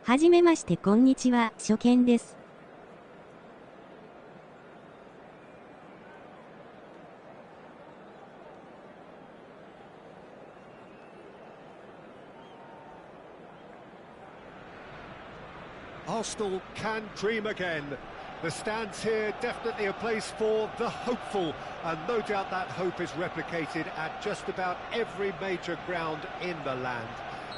はじめまして、こんにちは、初見です。Arsenal can dream again. The stands here definitely a place for the hopeful, and no doubt that hope is replicated at just about every major ground in the land.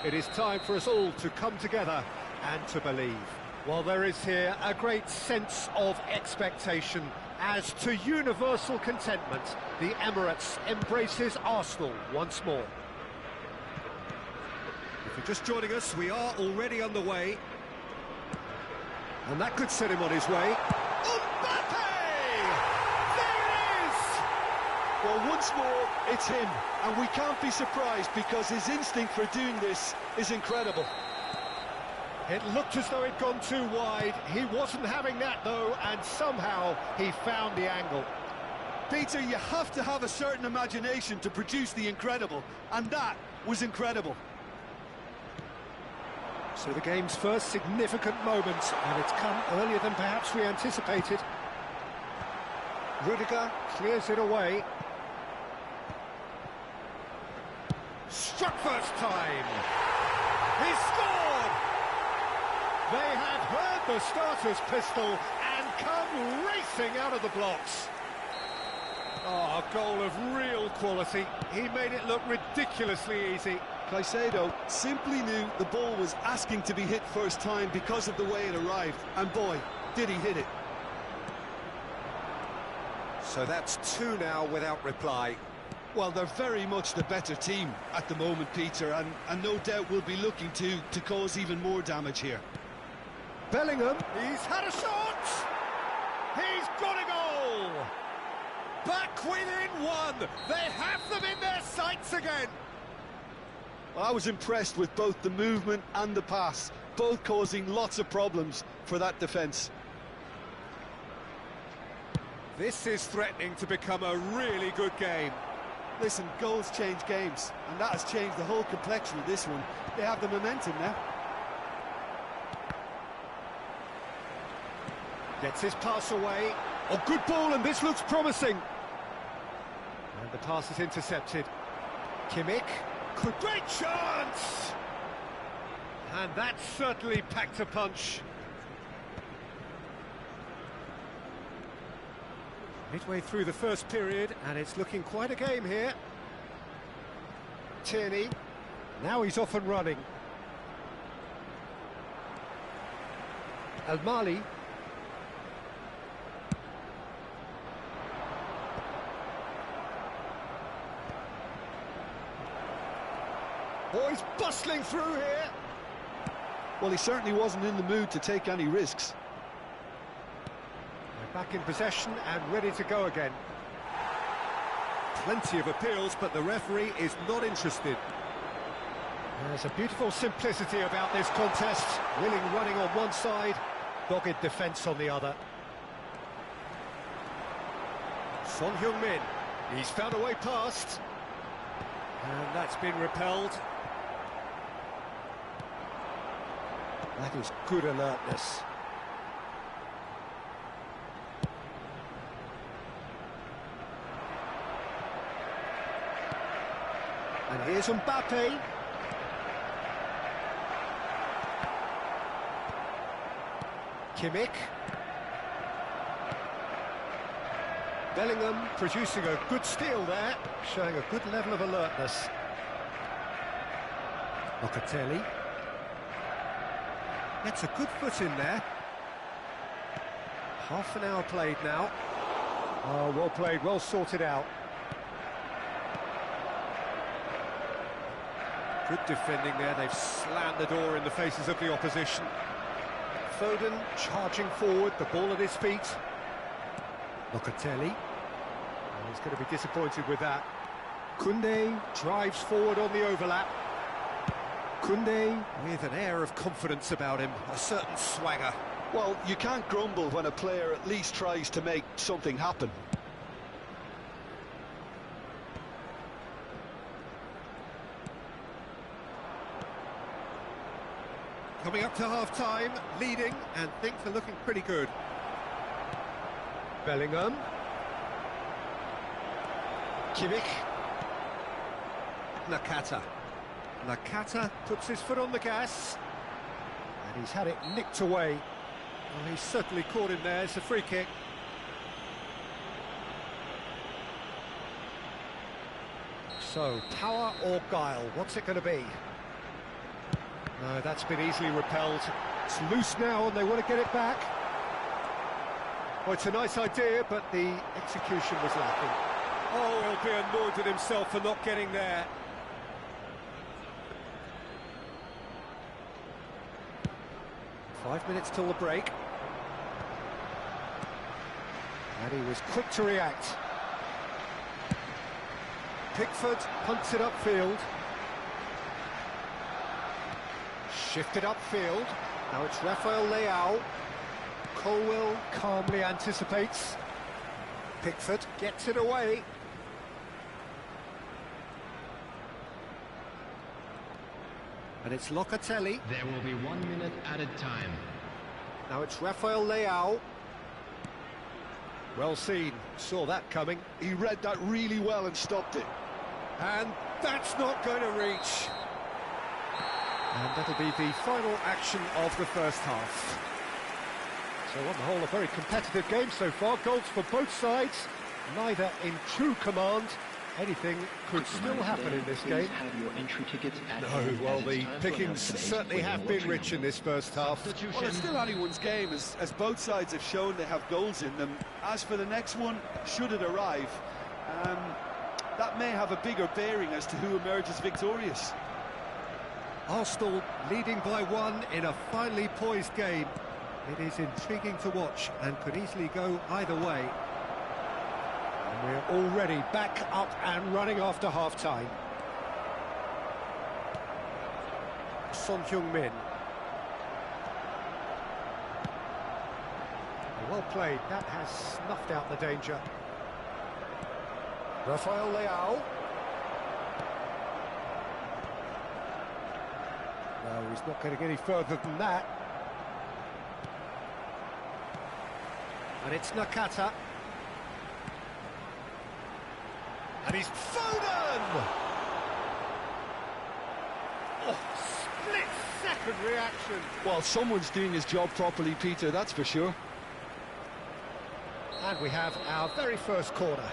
It is time for us all to come together and to believe. While there is here a great sense of expectation, as to universal contentment, the Emirates embraces Arsenal once more. If you're just joining us, we are already underway. And that could set him on his way. Mbappe! There it is! Well, once more, it's him. And we can't be surprised because his instinct for doing this is incredible. It looked as though it'd gone too wide. He wasn't having that, though, and somehow he found the angle. Peter, you have to have a certain imagination to produce the incredible, and that was incredible. So the game's first significant moment, and it's come earlier than perhaps we anticipated. Rudiger clears it away. Struck first time. He scored! They have heard the starter's pistol and come racing out of the blocks. Oh, a goal of real quality. He made it look ridiculously easy. Caicedo simply knew the ball was asking to be hit first time because of the way it arrived. And boy, did he hit it. So that's two now without reply. Well, they're very much the better team at the moment, Peter, and no doubt will be looking to cause even more damage here. Bellingham, he's had a shot! He's got a goal! Back within one! They have them in their sights again! Well, I was impressed with both the movement and the pass, both causing lots of problems for that defence. This is threatening to become a really good game. Listen, goals change games, and that has changed the whole complexion of this one. They have the momentum now. Gets his pass away. Oh, good ball, and this looks promising. And the pass is intercepted. Kimmich. Great chance! And that certainly packed a punch. Midway through the first period, and it's looking quite a game here. Tierney. Now he's off and running. Al-Mali. Oh, he's bustling through here. Well, he certainly wasn't in the mood to take any risks. They're back in possession and ready to go again. Plenty of appeals, but the referee is not interested. There's a beautiful simplicity about this contest. Willing running on one side, dogged defence on the other. Son Heung-min, he's found a way past. And that's been repelled. That is good alertness. And here's Mbappe. Kimmich. Bellingham producing a good steal there, showing a good level of alertness. Locatelli. Gets a good foot in there. Half an hour played now. Oh, well played, well sorted out. Good defending there, they've slammed the door in the faces of the opposition. Foden charging forward, the ball at his feet. Locatelli. Oh, he's going to be disappointed with that. Koundé drives forward on the overlap. Koundé with an air of confidence about him, a certain swagger. Well, you can't grumble when a player at least tries to make something happen. Coming up to half-time, leading, and things are looking pretty good. Bellingham. Kimmich. Nakata. Nakata puts his foot on the gas. And he's had it nicked away. Well, he's certainly caught him there. It's a free kick. So, power or guile? What's it going to be? No, that's been easily repelled. It's loose now and they want to get it back. Well, it's a nice idea, but the execution was lacking. Oh, he'll be annoyed at himself for not getting there. Five minutes till the break. And he was quick to react. Pickford punts it upfield. Shifted upfield. Now it's Rafael Leao. Colwell calmly anticipates. Pickford gets it away. And it's Locatelli. There will be 1 minute at a time. Now it's Rafael Leao. Well seen, saw that coming. He read that really well and stopped it. And that's not going to reach. And that'll be the final action of the first half. So on the whole, a very competitive game so far. Goals for both sides, neither in true command. Anything could still happen in this game. No, well, the pickings certainly have been rich in this first half. Well, it's still anyone's game, as both sides have shown they have goals in them. As for the next one, should it arrive, that may have a bigger bearing as to who emerges victorious. Arsenal leading by one in a finely poised game. It is intriguing to watch and could easily go either way. And we're already back up and running after half-time. Son Heung-min. Well played, that has snuffed out the danger. Rafael Leao. No, he's not going to get any further than that. And it's Nakata. And he's Foden! Oh, split-second reaction. Well, someone's doing his job properly, Peter, that's for sure. And we have our very first corner.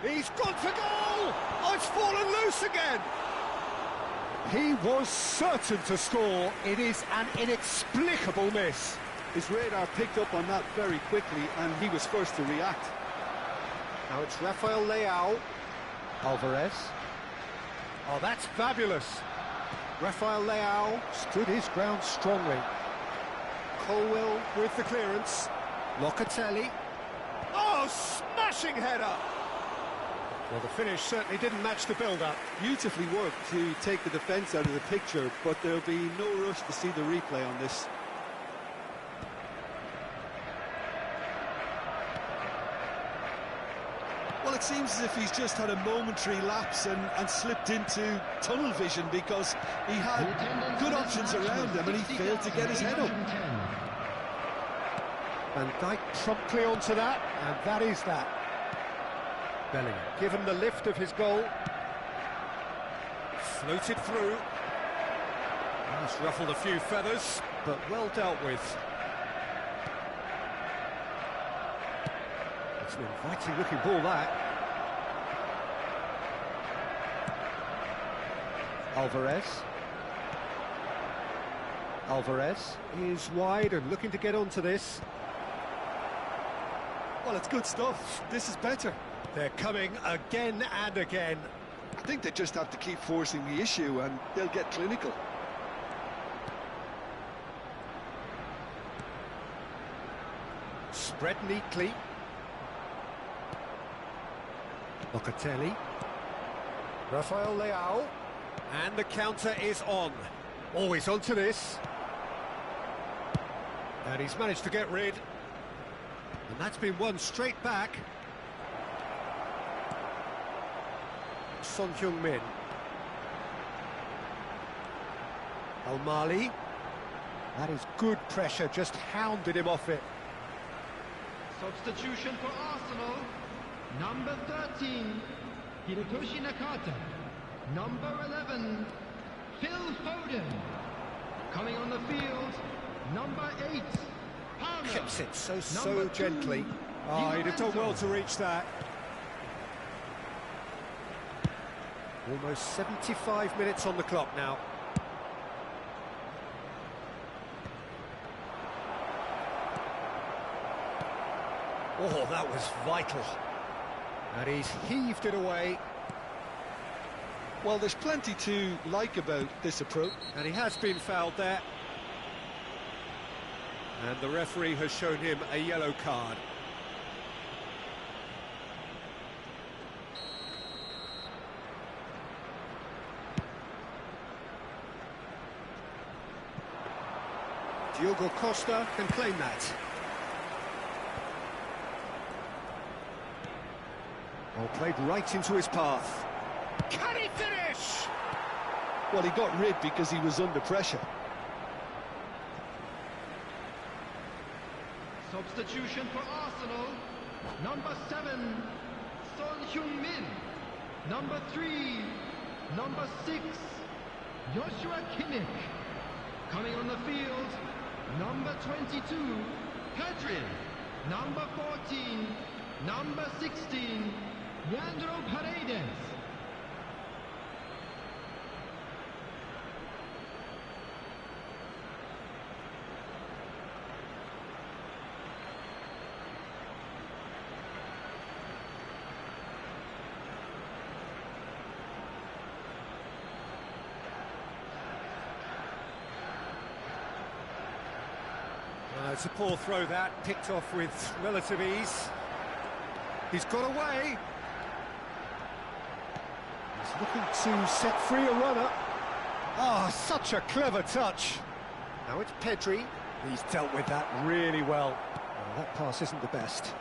He's gone for goal! Oh, it's fallen loose again! He was certain to score. It is an inexplicable miss. His radar picked up on that very quickly, and he was first to react. Now it's Rafael Leao. Alvarez. Oh, that's fabulous. Rafael Leao stood his ground strongly. Colwell with the clearance. Locatelli. Oh, smashing header! Well, the finish certainly didn't match the build-up. Beautifully worked to take the defence out of the picture, but there'll be no rush to see the replay on this. Well, it seems as if he's just had a momentary lapse and slipped into tunnel vision, because he had good options around him and he failed to get his head up. Van Dijk promptly onto that, and that is that. Bellingham given the lift of his goal. Floated through. That's ruffled a few feathers, but well dealt with. It's an inviting looking ball, that. Alvarez is wide and looking to get onto this. Well, it's good stuff. This is better. They're coming again and again. I think they just have to keep forcing the issue and they'll get clinical. Spread neatly. Locatelli. Rafael Leao. And the counter is on. Always onto this. And he's managed to get rid. And that's been won straight back. Son Heung-min. Al-Mali. That is good pressure, just hounded him off it. Substitution for Arsenal. Number 13, Hirotoshi Nakata. Number 11, Phil Foden. Coming on the field, number 8, Palmer. Keeps it so gently. Oh, he'd have done well to reach that. Almost 75 minutes on the clock now. Oh, that was vital. And he's heaved it away. Well, there's plenty to like about this approach. And he has been fouled there. And the referee has shown him a yellow card. Diogo Costa can claim that. Oh, played right into his path. Can he finish? Well, he got rid because he was under pressure. Substitution for Arsenal. Number 7, Son Heung-min. Number 3, number 6, Joshua Kimmich. Coming on the field, number 22, Pedri. Number 14, number 16, Leandro Paredes. It's a poor throw that, picked off with relative ease. He's got away. He's looking to set free a runner. Ah, such a clever touch. Now it's Pedri. He's dealt with that really well. Oh, that pass isn't the best.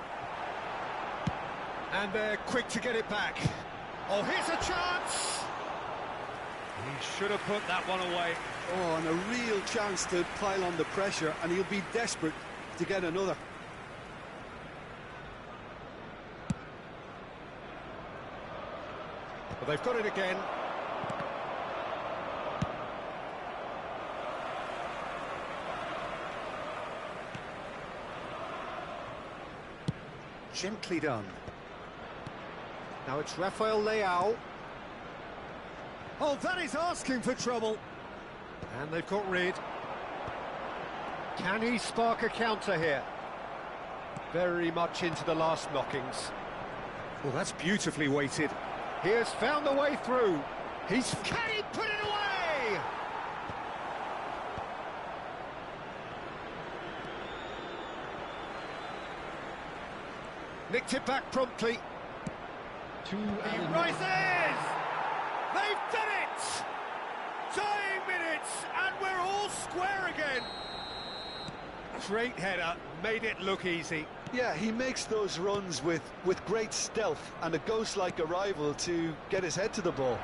And they're quick to get it back. Oh, here's a chance. He should have put that one away. Oh, and a real chance to pile on the pressure, and he'll be desperate to get another. Well, they've got it again. Gently done. Now it's Rafael Leao. Oh, that is asking for trouble. And they've got rid. Can he spark a counter here? Very much into the last knockings. Well, that's beautifully weighted. He has found the way through. Can he put it away? Nicked it back promptly. He Rises! They've done it! Dying minutes, and we're all square again. Great header, made it look easy. Yeah, he makes those runs with great stealth and a ghost-like arrival to get his head to the ball.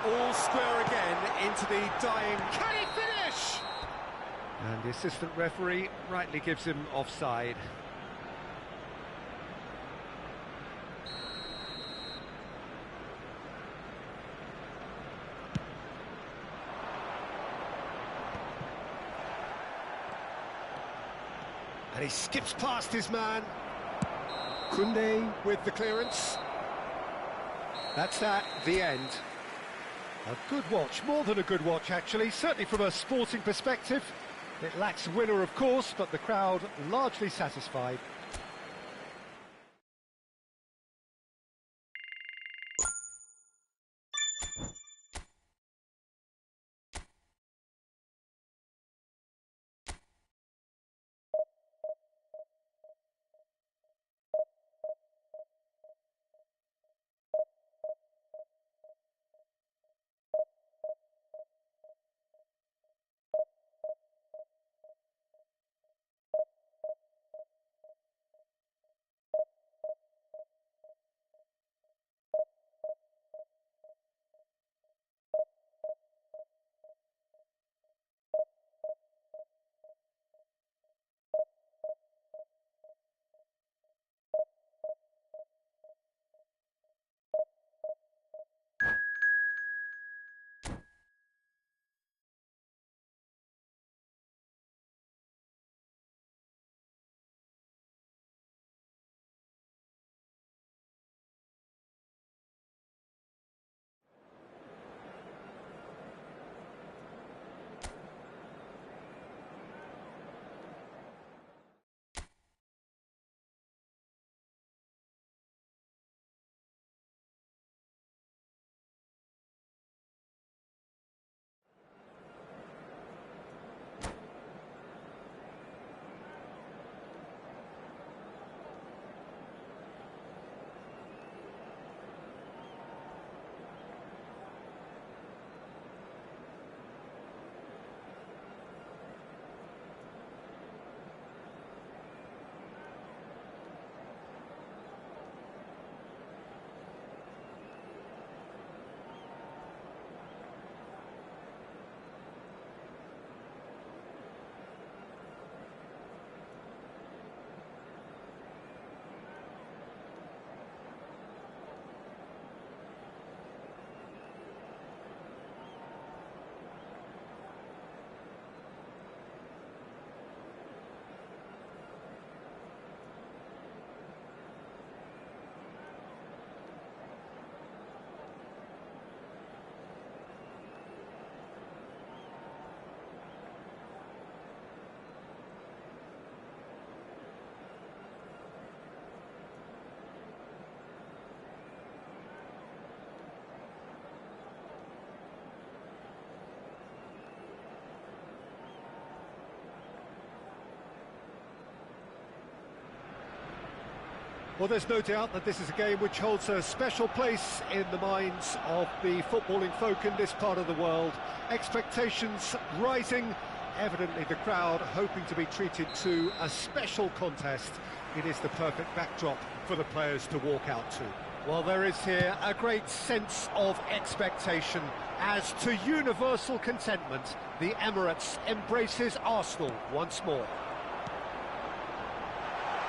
All square again into the dying... Can he finish? And the assistant referee rightly gives him offside. And he skips past his man. Kunde with the clearance. That's that, the end. A good watch, more than a good watch actually, certainly from a sporting perspective. It lacks a winner of course, but the crowd largely satisfied. Well, there's no doubt that this is a game which holds a special place in the minds of the footballing folk in this part of the world. Expectations rising, evidently the crowd hoping to be treated to a special contest. It is the perfect backdrop for the players to walk out to. Well, there is here a great sense of expectation as to universal contentment. The Emirates embraces Arsenal once more.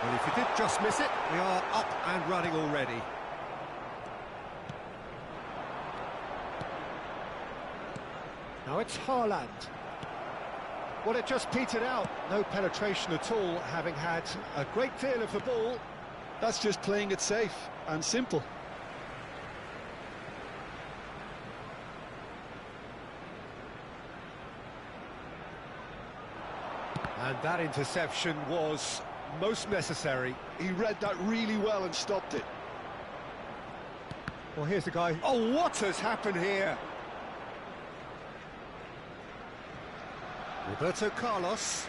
Well, if you did just miss it, we are up and running already. Now it's Haaland. Well, it just petered out. No penetration at all, having had a great deal of the ball. That's just playing it safe and simple. And that interception was most necessary. He read that really well and stopped it. Well, here's the guy. Oh, what has happened here? Roberto Carlos.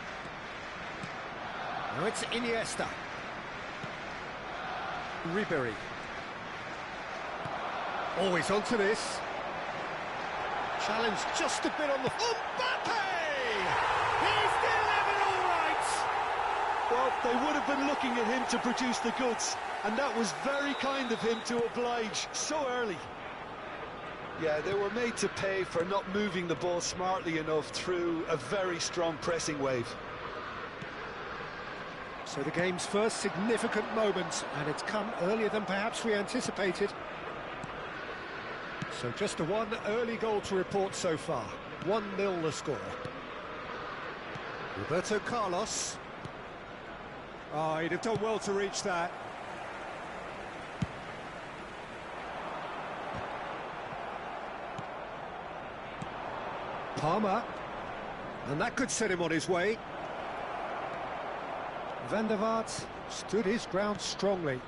Now it's Iniesta. Ribery. Always onto this. Challenge just a bit on the... Mbappe! He's delivered all right! Well, they would have been looking at him to produce the goods, and that was very kind of him to oblige so early. Yeah, they were made to pay for not moving the ball smartly enough through a very strong pressing wave. So the game's first significant moment, and it's come earlier than perhaps we anticipated. So just the one early goal to report so far. 1-0 the score. Roberto Carlos. Oh, he'd have done well to reach that. Palmer. And that could set him on his way. Van der Vaart stood his ground strongly.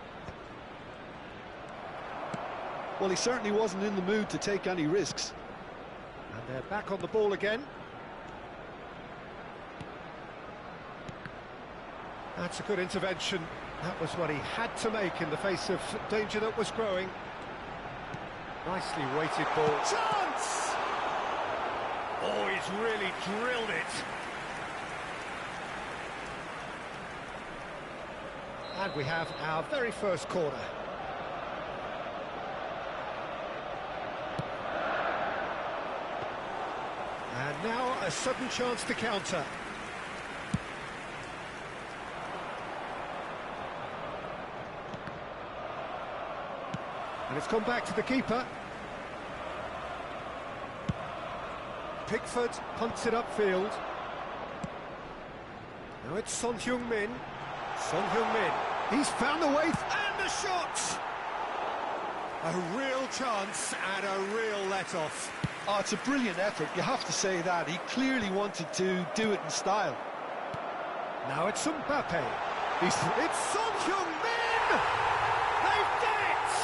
Well, he certainly wasn't in the mood to take any risks. And they're back on the ball again. That's a good intervention. That was what he had to make in the face of danger that was growing. Nicely weighted ball. Chance! Oh, he's really drilled it. And we have our very first corner. And now a sudden chance to counter. And it's gone back to the keeper. Pickford punts it upfield. Now it's Son Heung-min. Son Heung-min. He's found the way, and the shot! A real chance and a real let-off. Oh, it's a brilliant effort, you have to say that. He clearly wanted to do it in style. Now it's Mbappe. It's Son Heung-min! They've done it!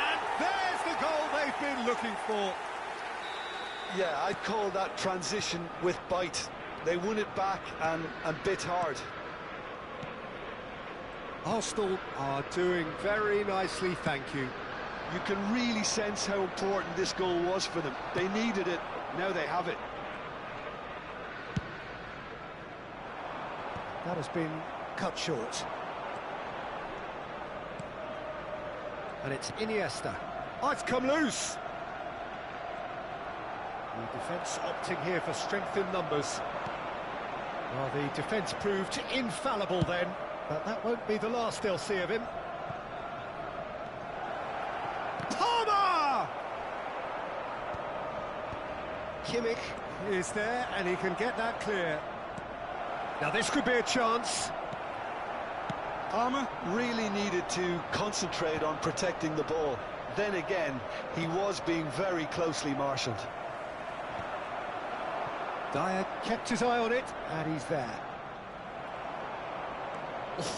And there's the goal they've been looking for. Yeah, I'd call that transition with bite. They won it back and bit hard. Arsenal are doing very nicely, thank you. You can really sense how important this goal was for them. They needed it, now they have it. That has been cut short. And it's Iniesta. Oh, it's come loose! The defence opting here for strength in numbers. Well, the defence proved infallible then, but that won't be the last they'll see of him. Palmer! Kimmich is there, and he can get that clear. Now this could be a chance. Palmer really needed to concentrate on protecting the ball. Then again, he was being very closely marshalled. Dyer kept his eye on it, and he's there.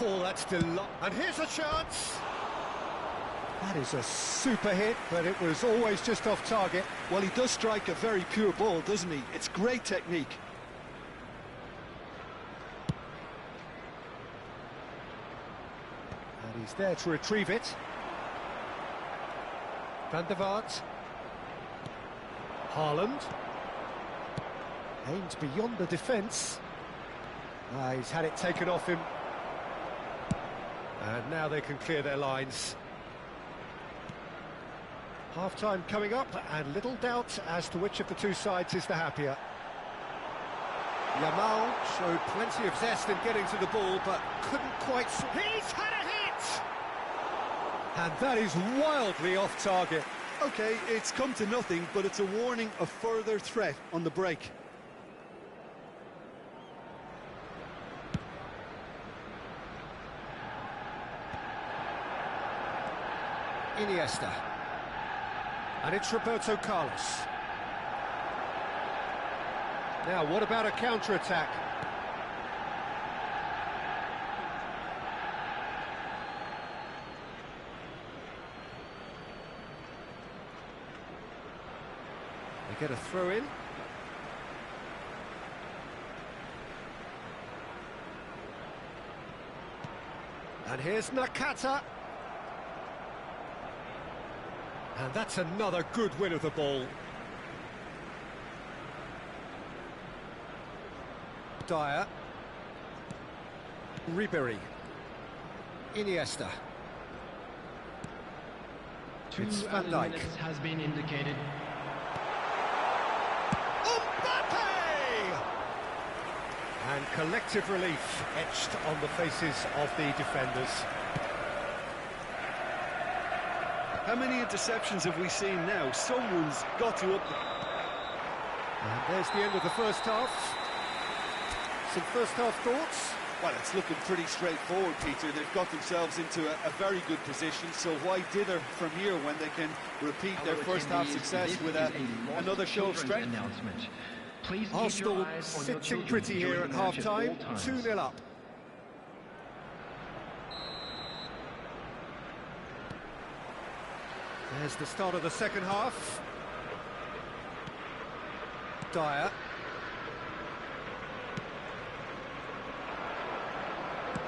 Oh, that's delightful. And here's a chance. That is a super hit, but it was always just off target. Well, he does strike a very pure ball, doesn't he? It's great technique. And he's there to retrieve it. Van der Vaart. Haaland. Aims beyond the defence. He's had it taken off him. And now they can clear their lines. Half-time coming up, and little doubt as to which of the two sides is the happier. Yamal showed plenty of zest in getting to the ball, but couldn't quite... He's had a hit! And that is wildly off target. OK, it's come to nothing, but it's a warning of further threat on the break. Iniesta. And it's Roberto Carlos. Now, what about a counter-attack? They get a throw in. And here's Nakata. And that's another good win of the ball. Dyer. Ribery. Iniesta. It's Van Dijk. Minutes has been indicated. And collective relief etched on the faces of the defenders. How many interceptions have we seen now? Someone's got to up. And there's the end of the first half. Some first half thoughts? Well, it's looking pretty straightforward, Peter. They've got themselves into a very good position, so why dither from here when they can repeat their first half success with another show of strength? Arsenal sitting pretty here at half-time, 2-0 up. There's the start of the second half. Dyer.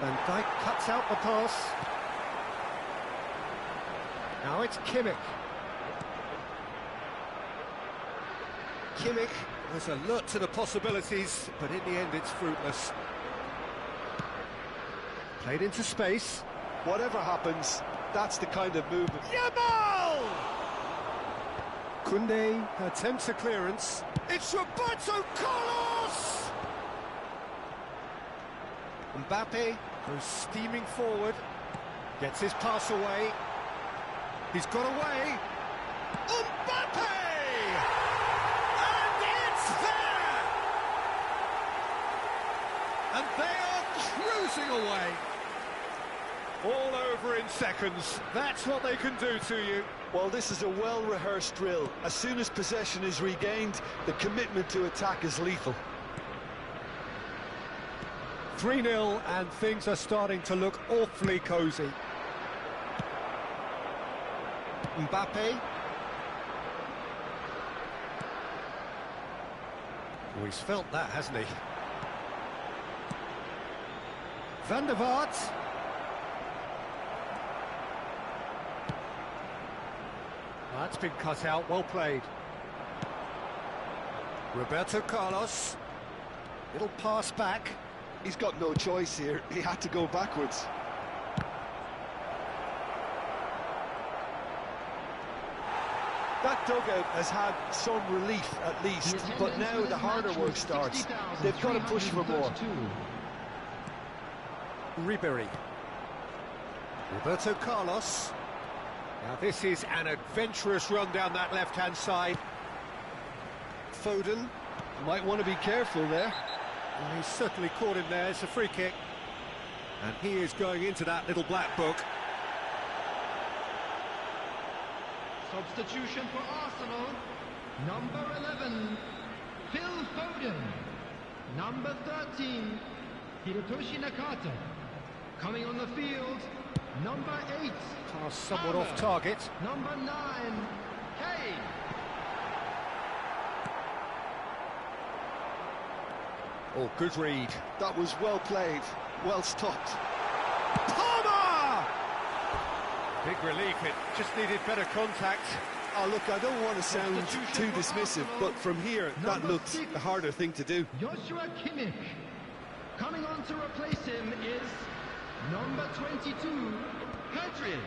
Van Dijk cuts out the pass. Now it's Kimmich. Kimmich was alert to the possibilities, but in the end it's fruitless. Played into space. Whatever happens, that's the kind of movement. Yamal! Koundé attempts a clearance. It's Roberto Carlos! Mbappe goes steaming forward. Gets his pass away. He's got away. Mbappe! And they are cruising away. All over in seconds. That's what they can do to you. Well, this is a well-rehearsed drill. As soon as possession is regained, the commitment to attack is lethal. 3-0, and things are starting to look awfully cosy. Mbappe. Oh, he's felt that, hasn't he? Van der Vaart. That's been cut out, well played. Roberto Carlos. Little pass back. He's got no choice here. He had to go backwards. That dugout has had some relief at least, but now the harder work starts. They've got to push for more. Ribery. Roberto Carlos. Now this is an adventurous run down that left-hand side. Foden. Might want to be careful there. Well, he's certainly caught him there. It's a free kick. And he is going into that little black book. Substitution for Arsenal. Number 11, Phil Foden. Number 13, Hirotoshi Nakata. Coming on the field, number 8. Pass somewhat off target. Number 9, Kane. Oh, good read. That was well played, well stopped. Palmer! Big relief, it just needed better contact. Oh, look, I don't want to sound too dismissive, but from here, that looked the harder thing to do. Joshua Kimmich. Coming on to replace him is number 22, Pedri.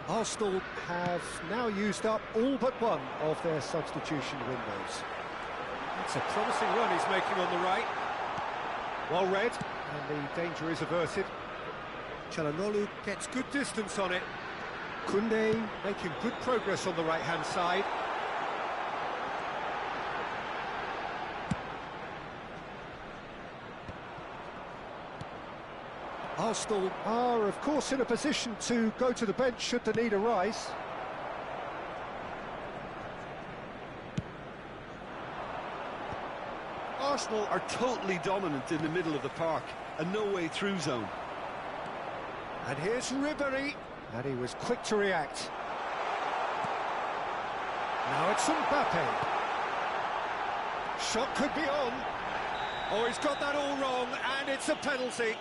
Arsenal have now used up all but one of their substitution windows. It's a promising run he's making on the right. Well read, and the danger is averted. Çalhanoğlu gets good distance on it. Koundé making good progress on the right-hand side. Arsenal are, of course, in a position to go to the bench should the need arise. Arsenal are totally dominant in the middle of the park, a no-way through zone. And here's Ribéry, and he was quick to react. Now it's Mbappe. Shot could be on. Oh, he's got that all wrong, and it's a penalty.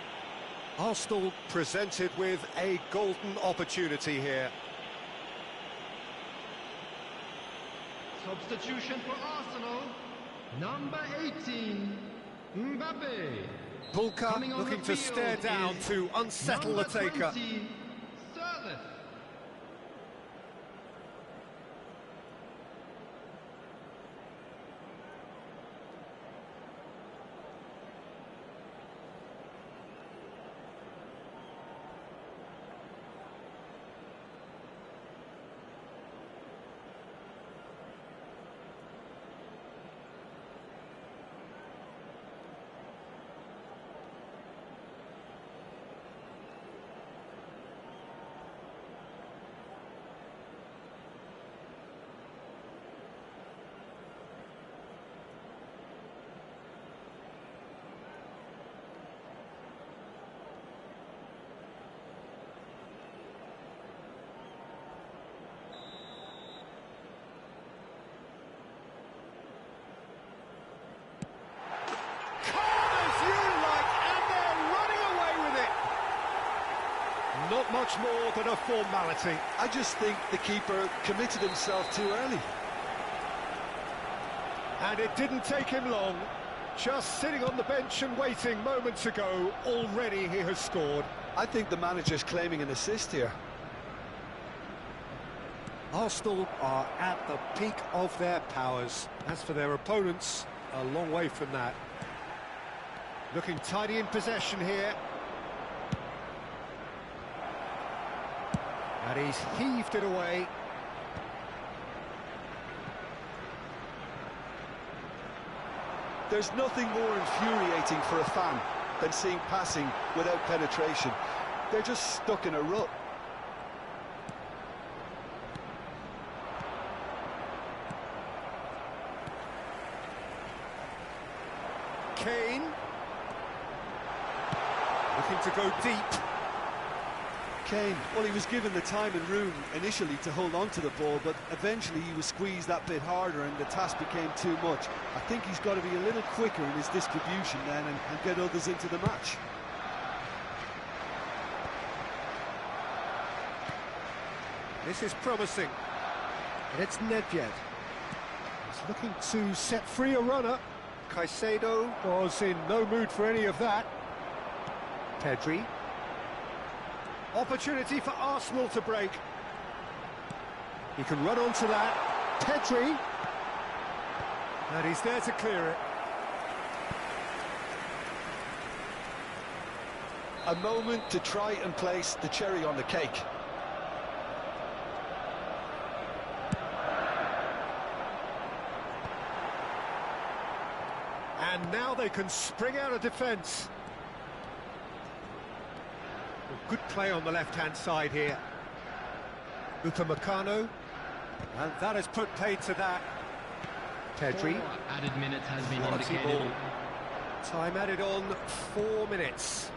Arsenal presented with a golden opportunity here. Substitution for Arsenal, number 18, Mbappe. Bulka looking to stare down to unsettle the taker. 20, Service. Not much more than a formality. I just think the keeper committed himself too early. And it didn't take him long. Just sitting on the bench and waiting moments ago, already he has scored. I think the manager's claiming an assist here. Arsenal are at the peak of their powers. As for their opponents, a long way from that. Looking tidy in possession here. And he's heaved it away. There's nothing more infuriating for a fan than seeing passing without penetration. They're just stuck in a rut. Kane. Looking to go deep. Kane, well, he was given the time and room initially to hold on to the ball, but eventually he was squeezed that bit harder and the task became too much. I think he's got to be a little quicker in his distribution then and get others into the match. This is promising. And it's Nedved. He's looking to set free a runner. Caicedo was in no mood for any of that. Pedri. Opportunity for Arsenal to break. He can run onto that. Pedri. And he's there to clear it. A moment to try and place the cherry on the cake. And now they can spring out of defence. Good play on the left-hand side here. Upamecano. And that has put paid to that. Pedri. Added minute has been Quality indicated. ball. Time added on 4 minutes.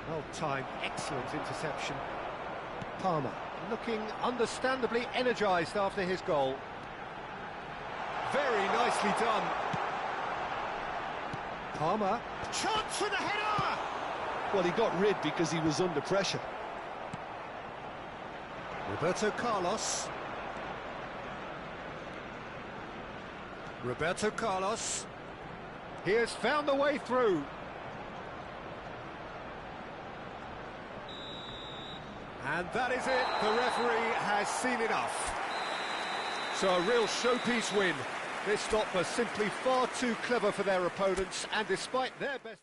Well timed, excellent interception. Palmer looking understandably energised after his goal. Very nicely done. Palmer. Chance for the header! Well, he got rid because he was under pressure. Roberto Carlos. Roberto Carlos. He has found the way through. And that is it. The referee has seen enough. So a real showpiece win. This stop was simply far too clever for their opponents, and despite their best...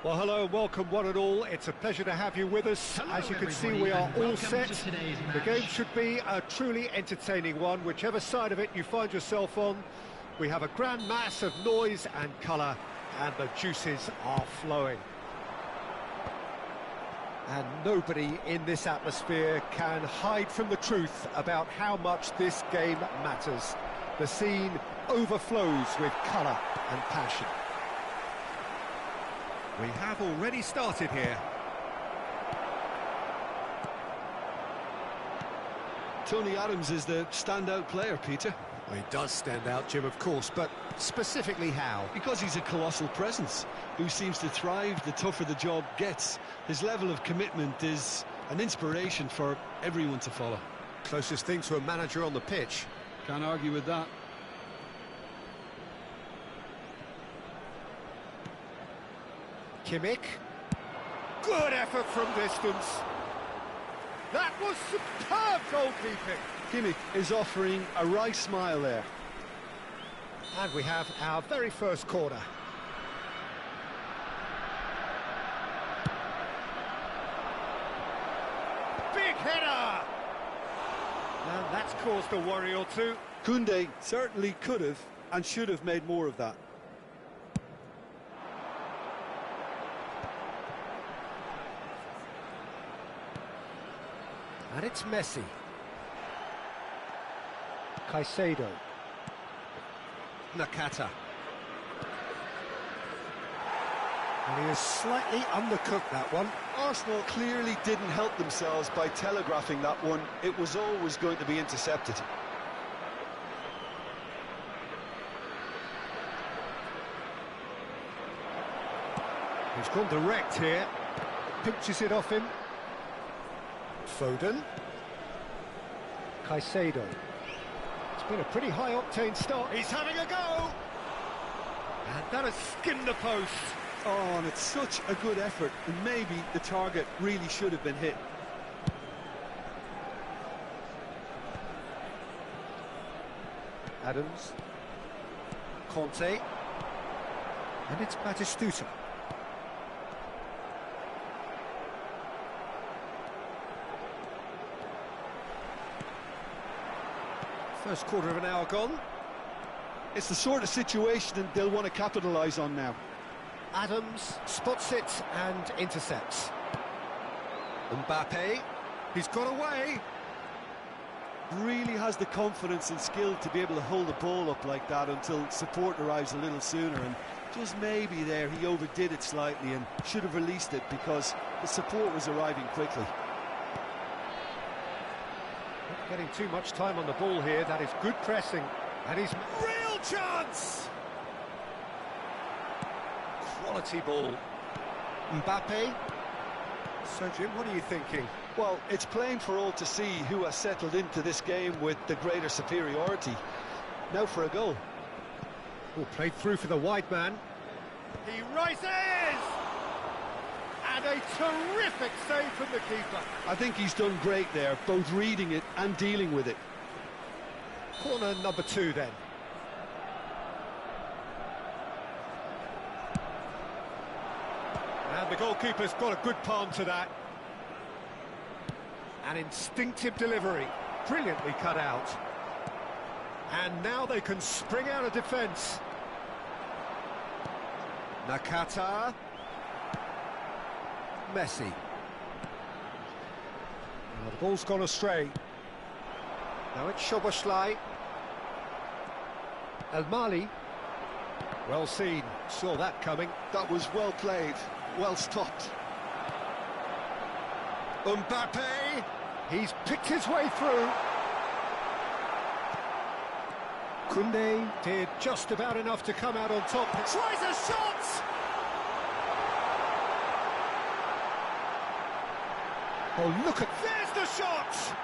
Well, hello and welcome one and all. It's a pleasure to have you with us. Hello, As you can see, everybody, we are and all welcome set. to today's The match. game should be a truly entertaining one, whichever side of it you find yourself on. We have a grand mass of noise and colour, and the juices are flowing. And nobody in this atmosphere can hide from the truth about how much this game matters. The scene overflows with colour and passion. We have already started here. Tony Adams is the standout player, Peter. Well, he does stand out, Jim, of course, but specifically how? Because he's a colossal presence who seems to thrive the tougher the job gets. His level of commitment is an inspiration for everyone to follow. Closest thing to a manager on the pitch. Can't argue with that. Kimmich. Good effort from distance. That was superb goalkeeping. Kimmich is offering a wry smile there. And we have our very first corner. Big header! And that's caused a worry or two. Koundé certainly could have and should have made more of that. And it's Messi. Caicedo. Nakata. And he has slightly undercooked that one. Arsenal clearly didn't help themselves by telegraphing that one. It was always going to be intercepted. He's gone direct here. Pinches it off him. Foden. Caicedo. It's been a pretty high-octane start. He's having a go! And that has skimmed the post. Oh, and it's such a good effort, and maybe the target really should have been hit. Adams. Conte. And it's Batistuta. First quarter of an hour gone. It's the sort of situation they'll want to capitalise on now. Adams spots it and intercepts. Mbappe, he's got away. Really has the confidence and skill to be able to hold the ball up like that until support arrives a little sooner, and just maybe there he overdid it slightly and should have released it because the support was arriving quickly. Not getting too much time on the ball here. That is good pressing, and he's real chance. Quality ball. Mbappe. So, Jim, what are you thinking? Well, it's plain for all to see who has settled into this game with the greater superiority. Now for a goal. Oh, played through for the wide man. He rises! And a terrific save from the keeper. I think he's done great there, both reading it and dealing with it. Corner number 2 then. And the goalkeeper's got a good palm to that. An instinctive delivery, brilliantly cut out. And now they can spring out of defence. Nakata. Messi. Now the ball's gone astray. Now it's Szoboszlai. El Mali. Well seen, saw that coming. That was well played, well stopped. Mbappe, he's picked his way through. Koundé did just about enough to come out on top. Tries a shot! Oh, look at... There's the shot!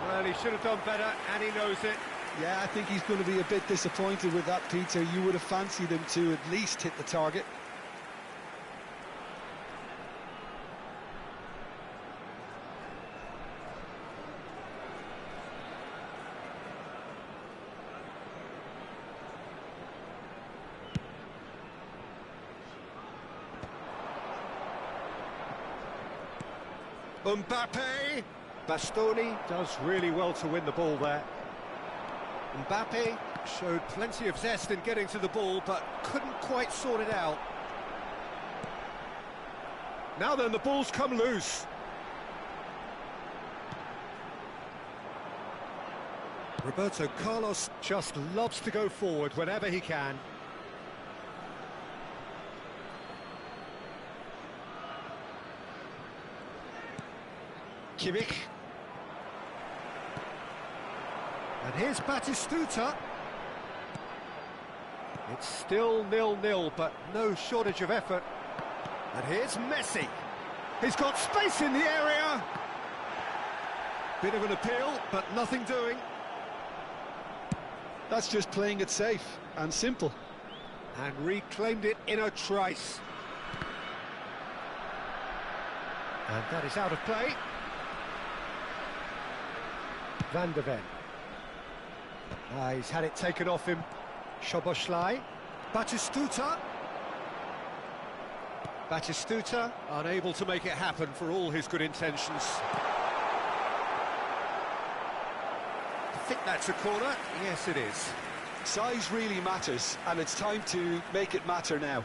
Well, he should have done better, and he knows it. Yeah, I think he's going to be a bit disappointed with that, Peter. You would have fancied him to at least hit the target. Mbappe! Bastoni does really well to win the ball there. Mbappe showed plenty of zest in getting to the ball, but couldn't quite sort it out. Now then, the ball's come loose. Roberto Carlos just loves to go forward whenever he can. Kimmich. And here's Batistuta. It's still 0-0, but no shortage of effort. And here's Messi. He's got space in the area. Bit of an appeal, but nothing doing. That's just playing it safe and simple. And reclaimed it in a trice. And that is out of play. Van der Ven. He's had it taken off him. Szoboszlai. Batistuta. Batistuta unable to make it happen for all his good intentions. I think that's a corner. Yes, it is. Size really matters, and it's time to make it matter now.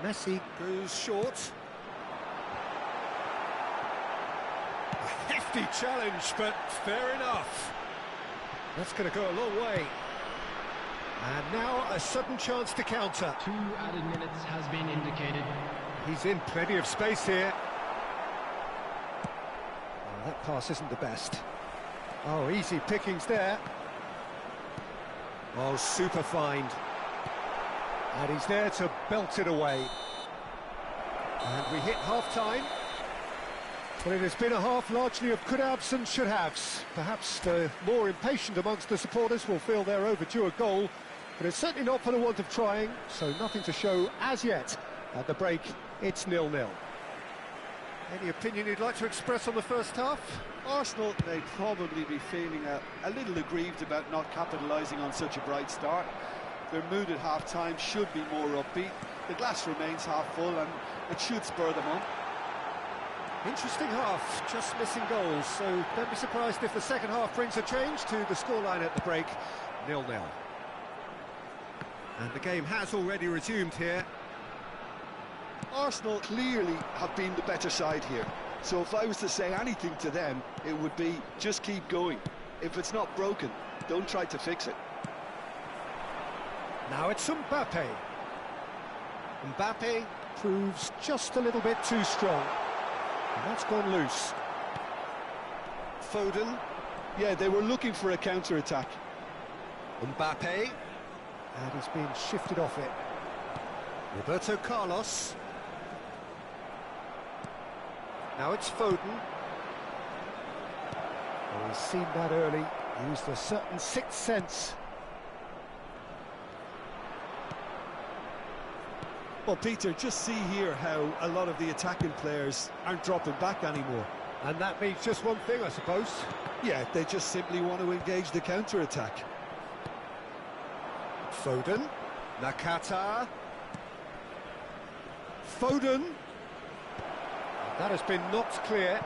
Messi goes short. A hefty challenge, but fair enough. That's going to go a long way. And now a sudden chance to counter. 2 added minutes has been indicated. He's in plenty of space here. Oh, that pass isn't the best. Oh, easy pickings there. Oh, super find. And he's there to belt it away. And we hit half-time. Well, it has been a half largely of could-haves and should-haves. Perhaps the more impatient amongst the supporters will feel they're overdue a goal, but it's certainly not for the want of trying, so nothing to show as yet. At the break, it's 0-0. Any opinion you'd like to express on the first half? Arsenal may probably be feeling a little aggrieved about not capitalising on such a bright start. Their mood at half-time should be more upbeat. The glass remains half full and it should spur them on. Interesting half, just missing goals, so don't be surprised if the second half brings a change to the scoreline at the break, 0-0. And the game has already resumed here. Arsenal clearly have been the better side here, so if I was to say anything to them, it would be just keep going. If it's not broken, don't try to fix it. Now it's Mbappe. Mbappe proves just a little bit too strong. And that's gone loose. Foden. Yeah, they were looking for a counter-attack. Mbappe. And he's been shifted off it. Roberto Carlos. Now it's Foden. Oh, he's seen that early. Used a certain sixth sense. Well, Peter, just see here how a lot of the attacking players aren't dropping back anymore. And that means just one thing, I suppose. Yeah, they just simply want to engage the counter-attack. Foden. Nakata. Foden. That has been knocked clear.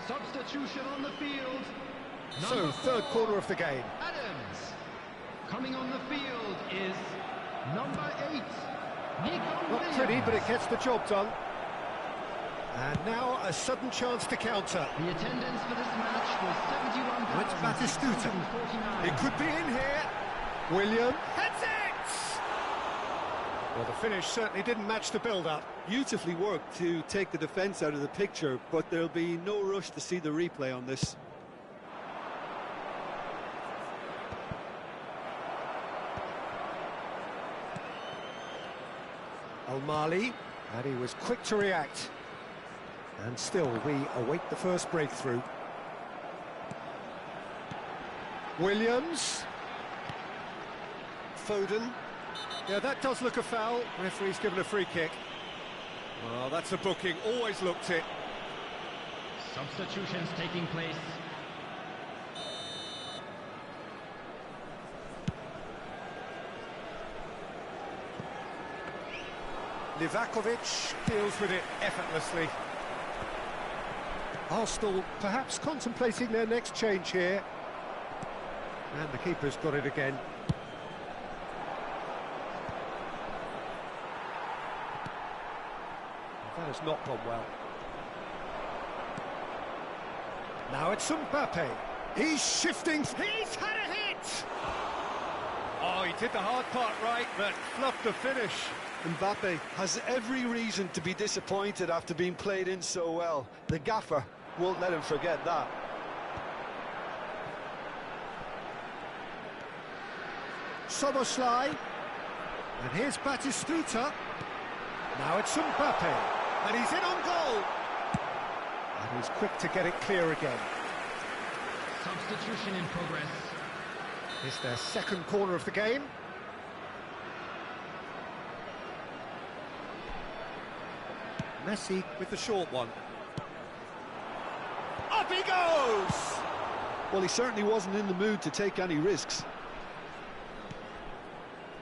Substitution on the field. So, Number third 4, corner of the game. Adams. Coming on the field is number 8, Nico Not Williams. pretty, but it gets the job done. And now a sudden chance to counter. The attendance for this match was It's Batistuta. 71,649. It could be in here. William heads it! Well, the finish certainly didn't match the build-up. Beautifully worked to take the defence out of the picture, but there'll be no rush to see the replay on this. Al-Mali, and he was quick to react. And still, we await the first breakthrough. Williams. Foden. Yeah, that does look a foul. Referee's given a free kick. Well, that's a booking. Always looked it. Substitutions taking place. Livakovic deals with it effortlessly. Arsenal perhaps contemplating their next change here. And the keeper's got it again. That has not gone well. Now it's Mbappe. He's shifting. He's had a hit! Oh, he did the hard part right, but fluffed the finish. Mbappe has every reason to be disappointed after being played in so well. The gaffer won't let him forget that. Soboslai. And here's Batistuta. Now it's Mbappe. And he's in on goal. And he's quick to get it clear again. Substitution in progress. It's their second corner of the game. Messi with the short one. Up he goes! Well, he certainly wasn't in the mood to take any risks.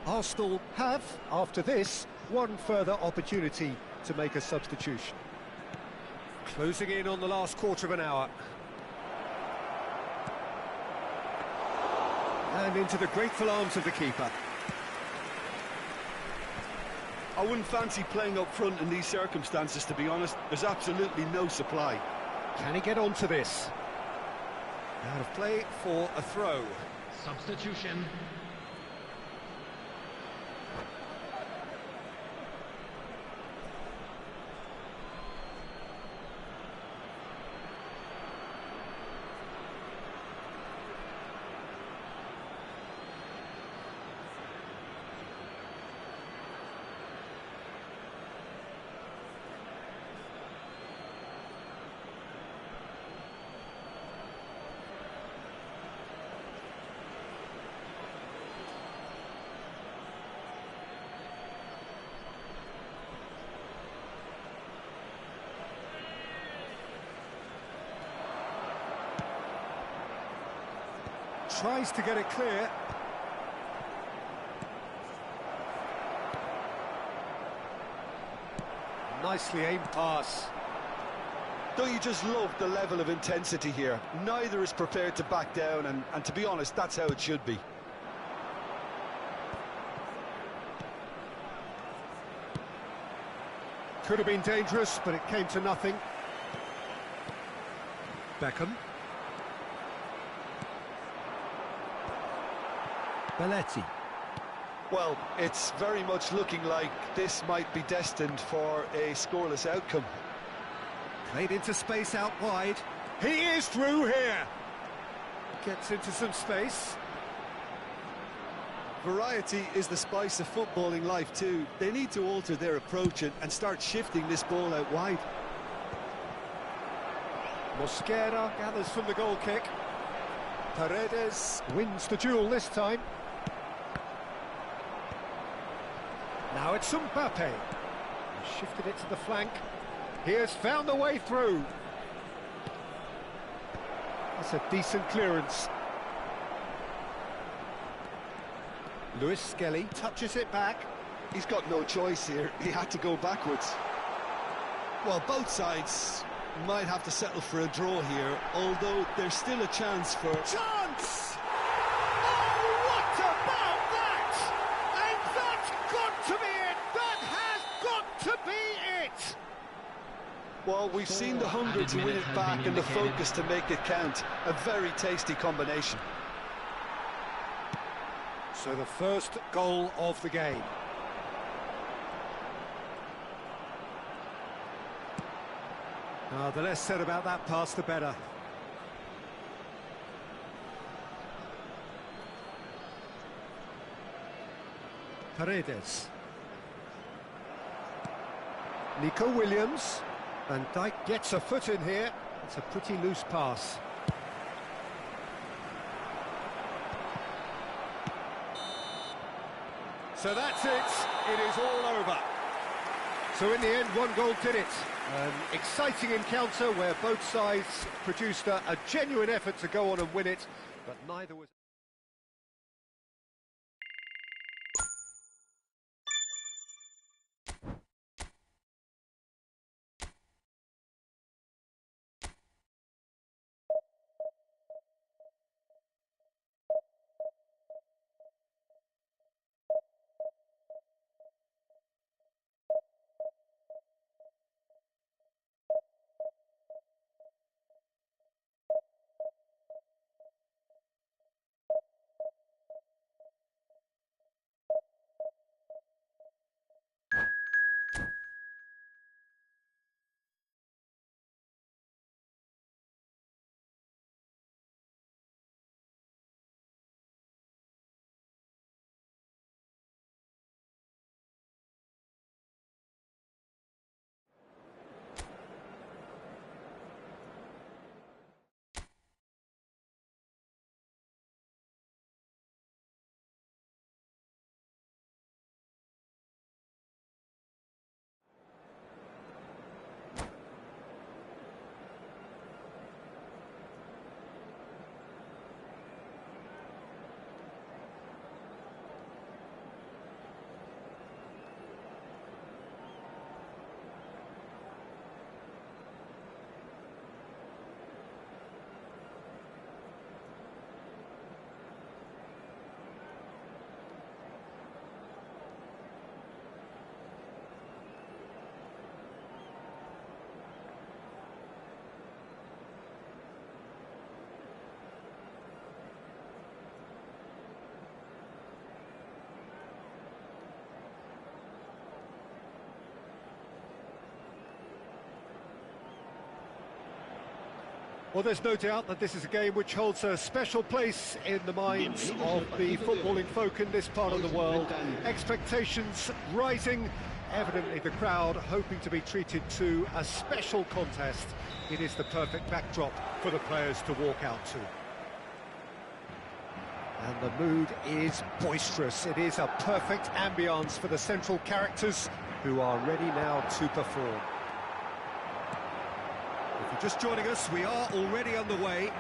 Arsenal have, after this, one further opportunity to make a substitution. Closing in on the last quarter of an hour. And into the grateful arms of the keeper. I wouldn't fancy playing up front in these circumstances, to be honest. There's absolutely no supply. Can he get onto this? Out of play for a throw. Substitution. Tries to get it clear. Nicely aimed pass. Don't you just love the level of intensity here? Neither is prepared to back down, and to be honest, that's how it should be. Could have been dangerous, but it came to nothing. Beckham. Belletti. Well, it's very much looking like this might be destined for a scoreless outcome. Played into space out wide. He is through here. Gets into some space. Variety is the spice of footballing life too. They need to alter their approach and start shifting this ball out wide. Mosquera gathers from the goal kick. Paredes wins the duel this time. Now it's Mbappe. He shifted it to the flank. He has found a way through. That's a decent clearance. Lewis Skelly touches it back. He's got no choice here. He had to go backwards. Well, both sides might have to settle for a draw here, although there's still a chance for... Chance! Oh, what about that? And that's got to be it! That has got to be it! Well, we've seen the hunger to win it back and the focus to make it count. A very tasty combination. So the first goal of the game. The less said about that pass, the better. Paredes. Nico Williams. Van Dijk gets a foot in here. It's a pretty loose pass. So that's it. It is all over. So in the end, one goal did it. An exciting encounter where both sides produced a genuine effort to go on and win it, but neither was... Well, there's no doubt that this is a game which holds a special place in the minds of the footballing folk in this part of the world. Expectations rising, evidently the crowd hoping to be treated to a special contest. It is the perfect backdrop for the players to walk out to. And the mood is boisterous. It is a perfect ambience for the central characters who are ready now to perform. If you're just joining us, we are already on the way.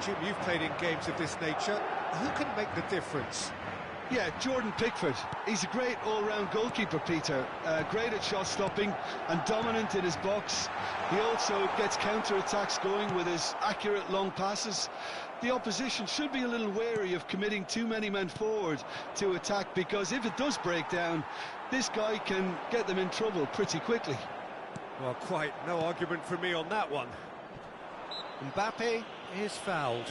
Jim, you've played in games of this nature. Who can make the difference? Yeah, Jordan Pickford. He's a great all-round goalkeeper, Peter. Great at shot stopping and dominant in his box. He also gets counter-attacks going with his accurate long passes. The opposition should be a little wary of committing too many men forward to attack, because if it does break down, this guy can get them in trouble pretty quickly. Well, quite no argument from me on that one. Mbappe is fouled.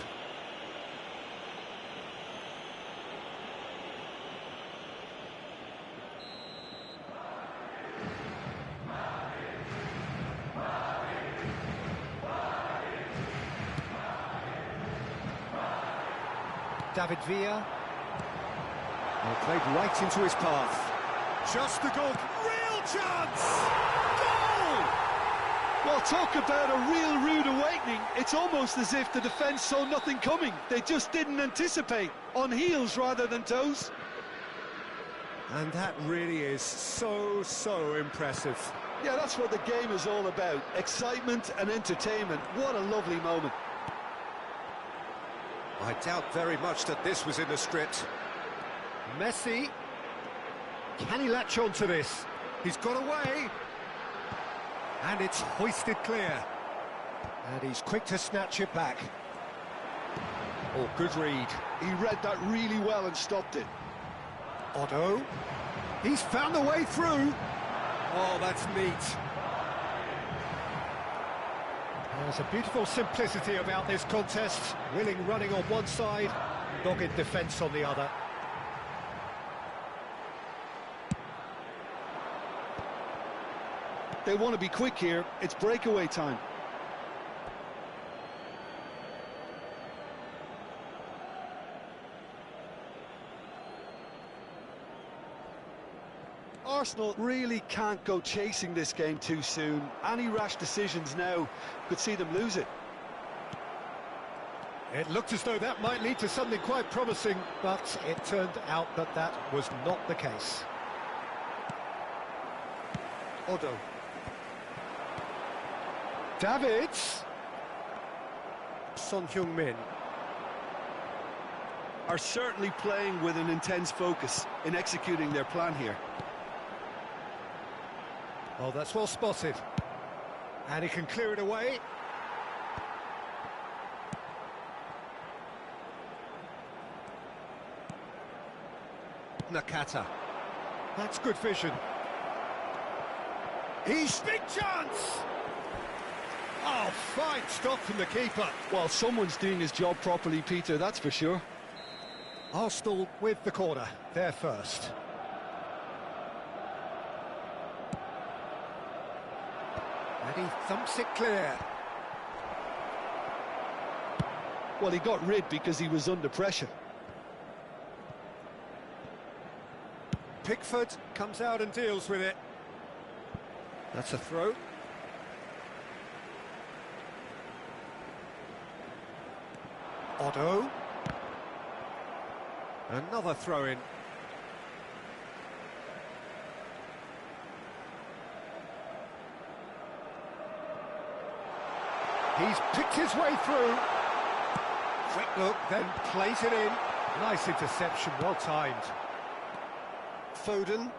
David Villa. Well, played right into his path. Just the goal. Real chance! Goal! Well, talk about a real rude awakening. It's almost as if the defence saw nothing coming. They just didn't anticipate. On heels rather than toes. And that really is so impressive. Yeah, that's what the game is all about. Excitement and entertainment. What a lovely moment. I doubt very much that this was in the script. Messi. Can he latch on to this? He's got away. And it's hoisted clear. And he's quick to snatch it back. Oh, good read. He read that really well and stopped it. Otto. He's found the way through. Oh, that's neat. There's a beautiful simplicity about this contest. Willing running on one side, dogged defence on the other. They want to be quick here. It's breakaway time. Arsenal really can't go chasing this game too soon. Any rash decisions now could see them lose it. It looked as though that might lead to something quite promising, but it turned out that that was not the case. Otto. Davids. Son Heung-min. Are certainly playing with an intense focus in executing their plan here. Oh, that's well spotted. And he can clear it away. Nakata. That's good vision. He's big chance! Oh, fine stop from the keeper. Well, someone's doing his job properly, Peter, that's for sure. Arsenal with the corner, they're first. And he thumps it clear. Well, he got rid because he was under pressure. Pickford comes out and deals with it. That's a throw. Otto. Another throw-in. He's picked his way through. Quick look, then plays it in. Nice interception, well timed. Foden.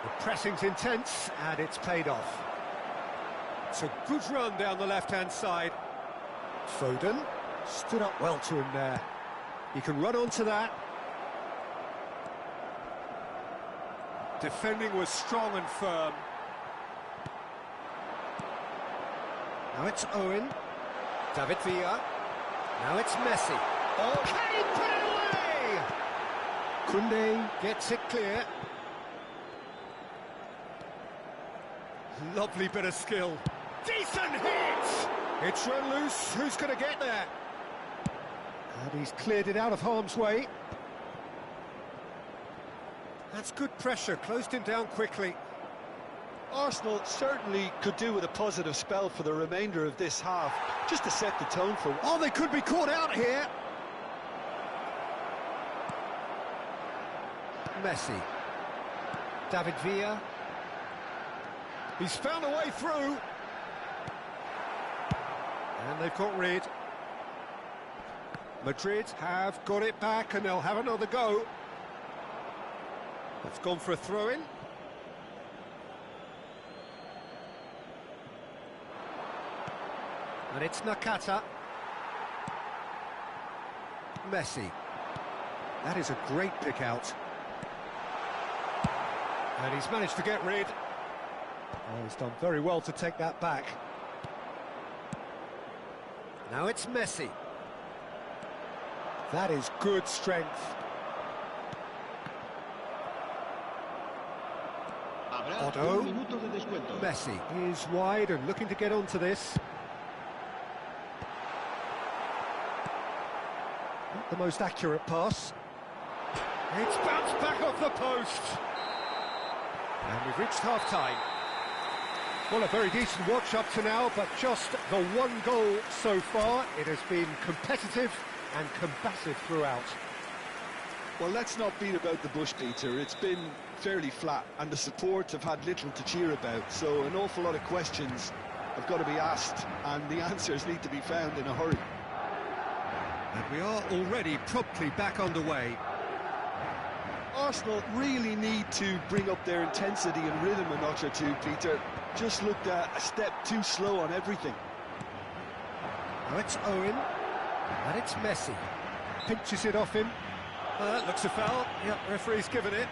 The pressing's intense, and it's paid off. It's a good run down the left-hand side. Foden stood up well to him there. He can run onto that. Defending was strong and firm. Now it's Owen. David Villa. Now it's Messi. Oh, can he put it away? Koundé gets it clear. Lovely bit of skill. Decent hit! It's run loose. Who's going to get there? And he's cleared it out of harm's way. That's good pressure. Closed him down quickly. Arsenal certainly could do with a positive spell for the remainder of this half, just to set the tone for... Oh, they could be caught out here. Messi. David Villa. He's found a way through. And they've got rid. Madrid have got it back and they'll have another go. It's gone for a throw-in. And it's Nakata. Messi. That is a great pick out. And he's managed to get rid. Oh, he's done very well to take that back. Now it's Messi. That is good strength. Otto. Messi is wide and looking to get onto this. Not the most accurate pass. It's bounced back off the post. And we've reached half-time. Well, a very decent watch up to now, but just the one goal so far. It has been competitive and combative throughout. Well, let's not beat about the bush, Peter. It's been fairly flat, and the support have had little to cheer about, so an awful lot of questions have got to be asked, and the answers need to be found in a hurry. And we are already promptly back underway. Arsenal really need to bring up their intensity and rhythm a notch or two, Peter. Just looked a step too slow on everything. Now it's Owen, and it's Messi. Pinches it off him. Looks a foul. Yep, referee's given it.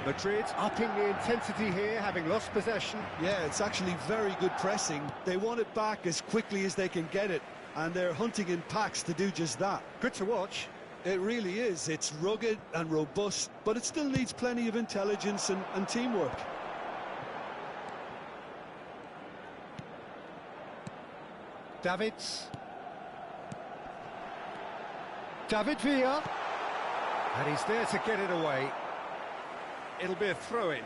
Madrid upping the intensity here, having lost possession. Yeah, it's actually very good pressing. They want it back as quickly as they can get it, and they're hunting in packs to do just that. Good to watch. It really is. It's rugged and robust, but it still needs plenty of intelligence and teamwork. David Villa, and he's there to get it away. It'll be a throw-in.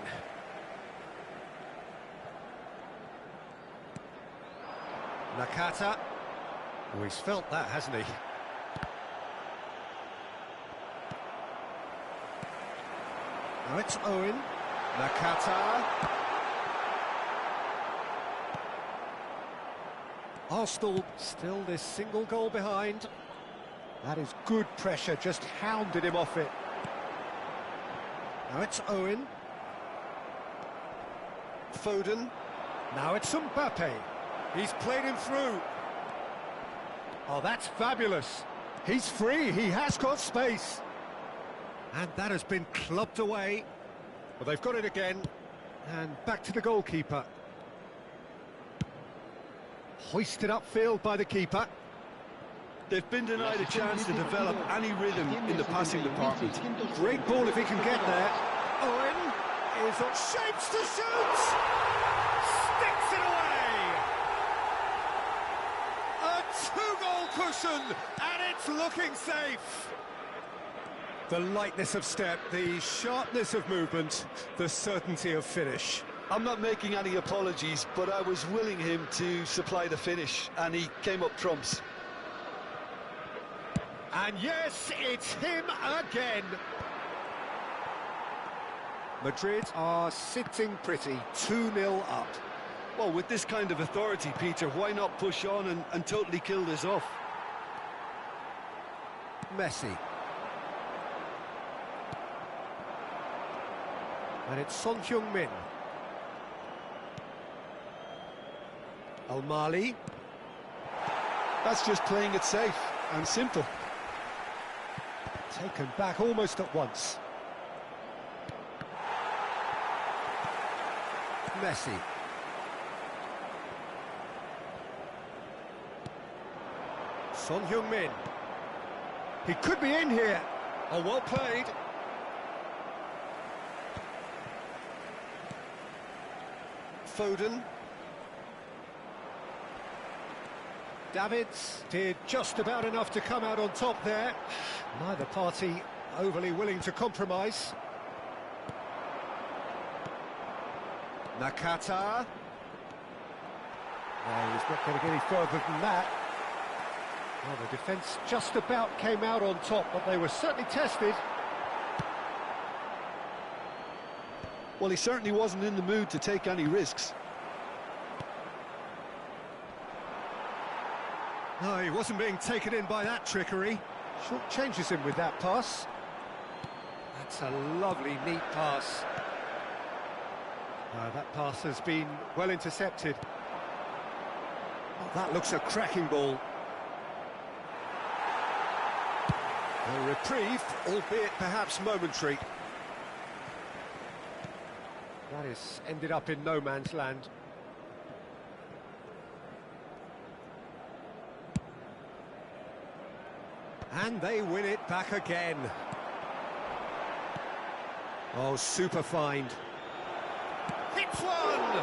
Nakata. Oh, he's felt that, hasn't he? Now it's Owen. Nakata. Arsenal still this single goal behind. That is good pressure, just hounded him off it. Now it's Owen. Foden. Now it's Mbappe. He's played him through. Oh, that's fabulous. He's free, he has got space. And that has been clubbed away. Well, they've got it again. And back to the goalkeeper. Hoisted upfield by the keeper. They've been denied a chance to develop any rhythm in the passing department. Great ball if he can get there. Owen is on shapes to shoot! Sticks it away! A two-goal cushion, and it's looking safe. The lightness of step, the sharpness of movement, the certainty of finish. I'm not making any apologies, but I was willing him to supply the finish, and he came up trumps. And yes, it's him again. Madrid are sitting pretty, 2-0 up. Well, with this kind of authority, Peter, why not push on and totally kill this off? Messi. And it's Son Heung-min. Al-Mali. That's just playing it safe and simple. Taken back almost at once. Messi. Son Heung-min. He could be in here. Oh, well played. Foden. Davids did just about enough to come out on top there. Neither party overly willing to compromise. Nakata. No, he's not going to get any further than that. Well, the defence just about came out on top, but they were certainly tested. Well, he certainly wasn't in the mood to take any risks. No, he wasn't being taken in by that trickery. Short changes him with that pass. That's a lovely, neat pass. That pass has been well intercepted. Oh, that looks a cracking ball. A reprieve, albeit perhaps momentary. That has ended up in no man's land. And they win it back again. Oh, super find. Hits one!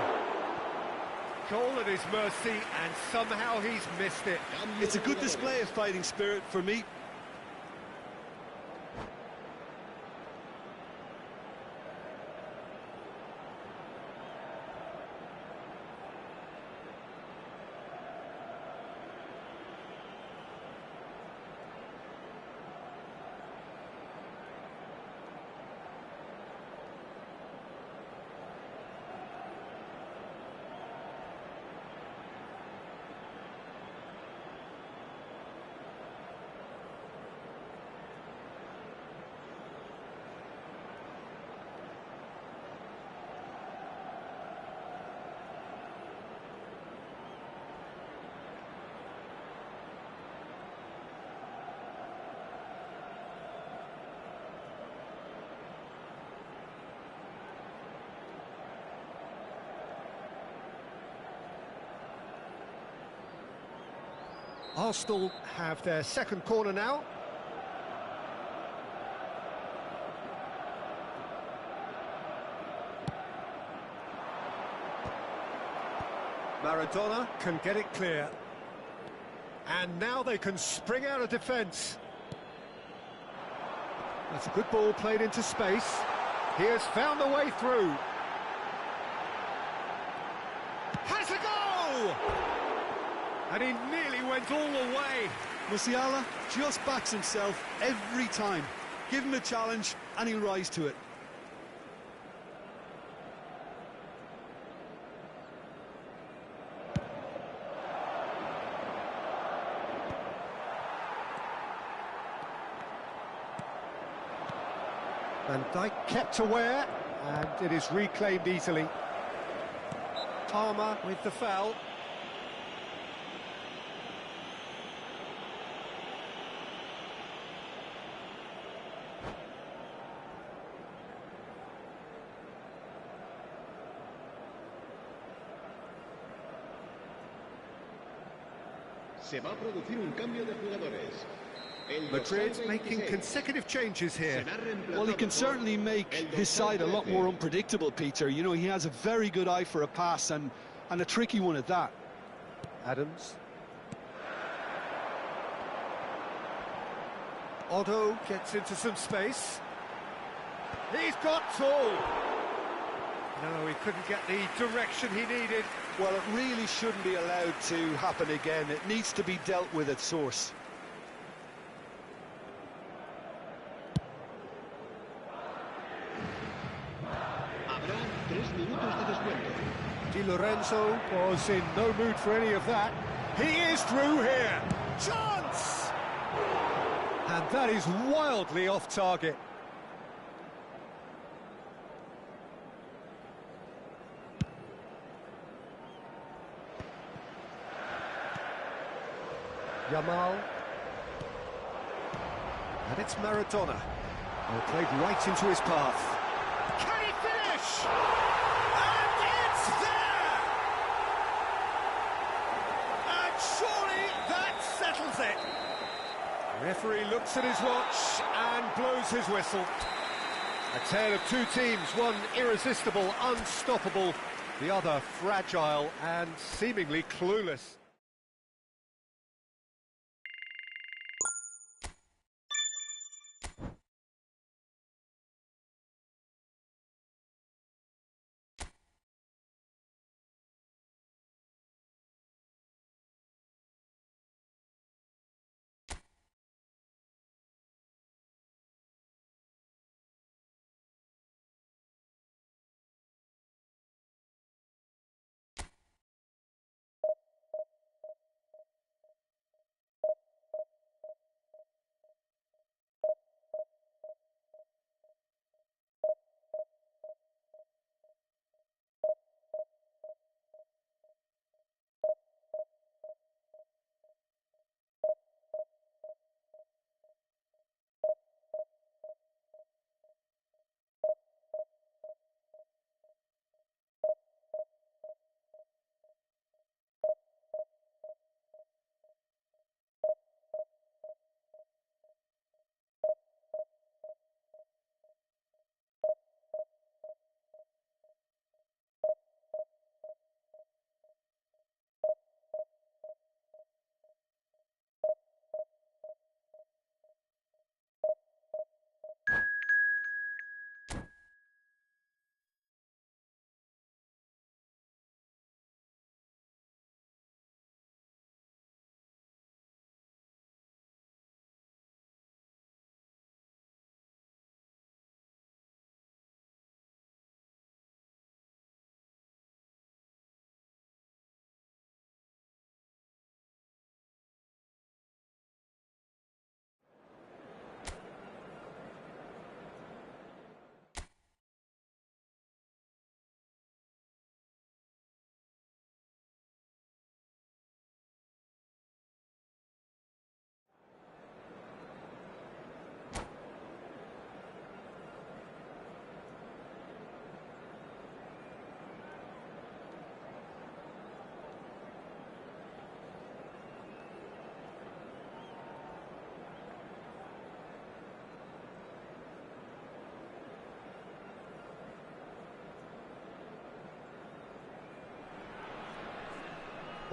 Goal at his mercy, and somehow he's missed it. It's a good display of fighting spirit for me. Arsenal have their second corner now. Maradona can get it clear. And now they can spring out of defence. That's a good ball played into space. He has found the way through. Has a goal! And he nearly went all the way. Musiala just backs himself every time. Give him a challenge and he'll rise to it. Van Dijk kept aware, and it is reclaimed easily. Palmer with the foul. Se va a producir un cambio de jugadores. Madrid making consecutive changes here. Well, he can certainly make his side a lot more unpredictable, Peter. You know, he has a very good eye for a pass and a tricky one at that. Adams. Otto gets into some space. He's got tall. No, he couldn't get the direction he needed. Well, it really shouldn't be allowed to happen again. It needs to be dealt with at source. Di Lorenzo was in no mood for any of that. He is through here. Chance! And that is wildly off target. Yamal. And it's Maradona. Oh, played right into his path. Can he finish? And it's there! And surely that settles it. The referee looks at his watch and blows his whistle. A tale of two teams, one irresistible, unstoppable, the other fragile and seemingly clueless.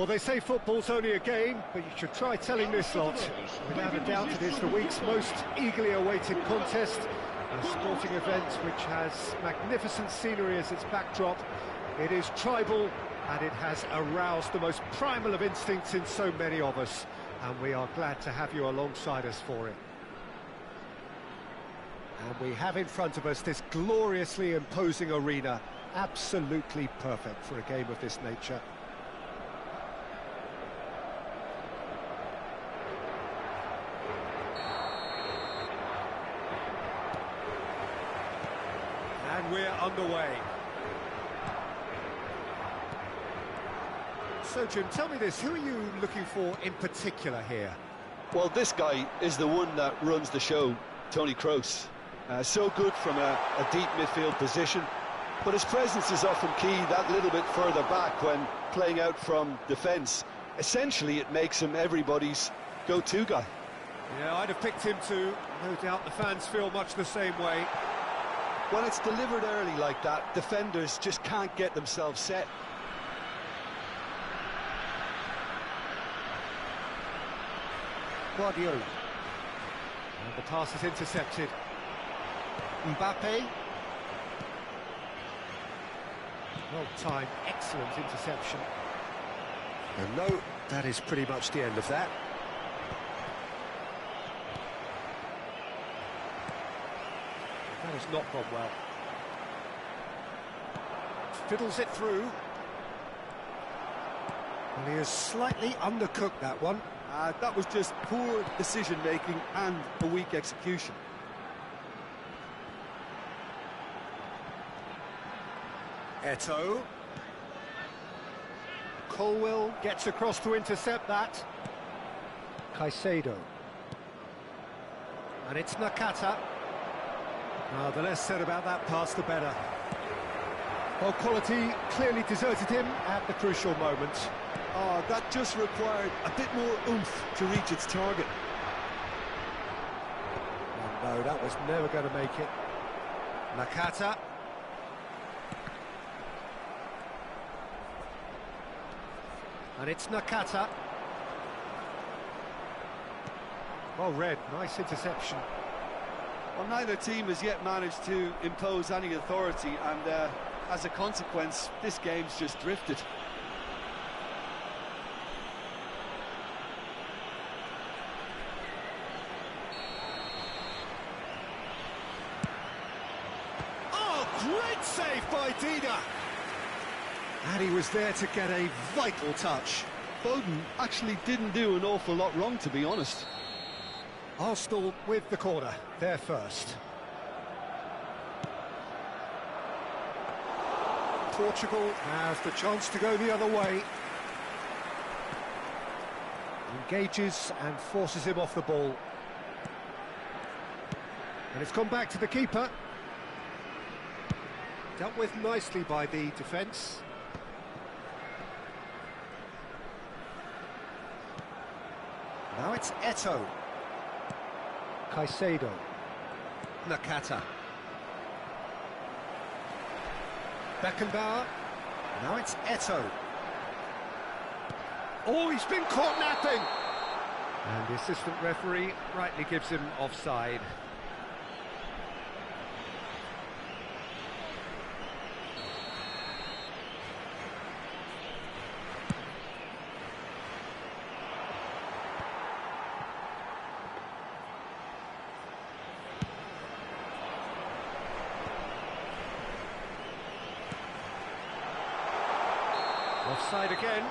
Well, they say football's only a game, but you should try telling this lot. Without a doubt, it is the week's most eagerly awaited contest. A sporting event which has magnificent scenery as its backdrop. It is tribal, and it has aroused the most primal of instincts in so many of us. And we are glad to have you alongside us for it. And we have in front of us this gloriously imposing arena. Absolutely perfect for a game of this nature. And we're underway. So, Jim, tell me this, who are you looking for in particular here? Well, this guy is the one that runs the show, Toni Kroos. So good from a deep midfield position, but his presence is often key that little bit further back when playing out from defence. Essentially, it makes him everybody's go-to guy. Yeah, I'd have picked him too. No doubt the fans feel much the same way. When it's delivered early like that, defenders just can't get themselves set. Guardiola. And the pass is intercepted. Mbappe. Well-timed, excellent interception. And no, that is pretty much the end of that. That has not gone well. Fiddles it through. And he has slightly undercooked that one. That was just poor decision-making and a weak execution. Eto'o. Colwell gets across to intercept that. Caicedo. And it's Nakata. The less said about that pass, the better. Well, quality clearly deserted him at the crucial moment. That just required a bit more oomph to reach its target. Oh, no, that was never going to make it. Nakata. And it's Nakata. Well read, nice interception. Well, neither team has yet managed to impose any authority, and as a consequence, this game's just drifted. Oh, great save by Dida! And he was there to get a vital touch. Foden actually didn't do an awful lot wrong, to be honest. Arsenal with the corner, there first. Portugal has the chance to go the other way. Engages and forces him off the ball. And it's gone back to the keeper. Dealt with nicely by the defence. Now it's Eto'o. Caicedo. Nakata. Beckenbauer. Now it's Eto'o. Oh, he's been caught napping! And the assistant referee rightly gives him offside. Offside again.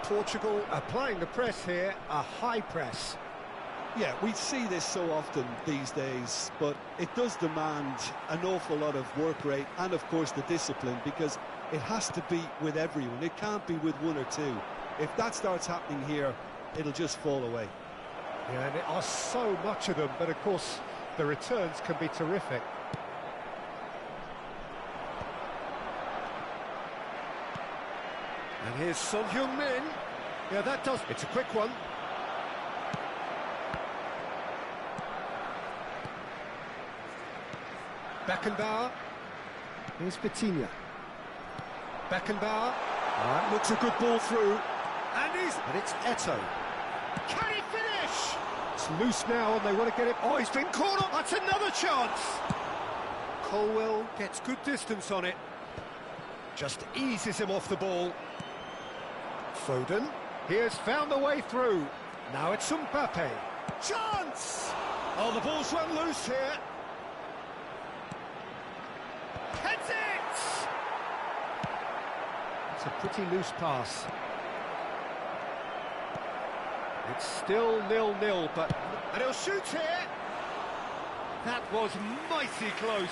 Portugal applying the press here, a high press. Yeah, we see this so often these days, but it does demand an awful lot of work rate and, of course, the discipline, because it has to be with everyone. It can't be with one or two. If that starts happening here, it'll just fall away. Yeah, and there are so much of them, but of course, the returns can be terrific. And here's Son Heung-min. Yeah, that does. It's a quick one. Beckenbauer. Here's Vitinha. Beckenbauer. Looks a good ball through. And it's Eto'o. Can he finish? It's loose now and they want to get it. Oh, he's been caught up. That's another chance. Colwell gets good distance on it. Just eases him off the ball. Foden. He has found the way through. Now it's Mbappe. Chance! Oh, the ball's run loose here. Heads it! It's a pretty loose pass. It's still 0-0, but... And he'll shoot here! That was mighty close.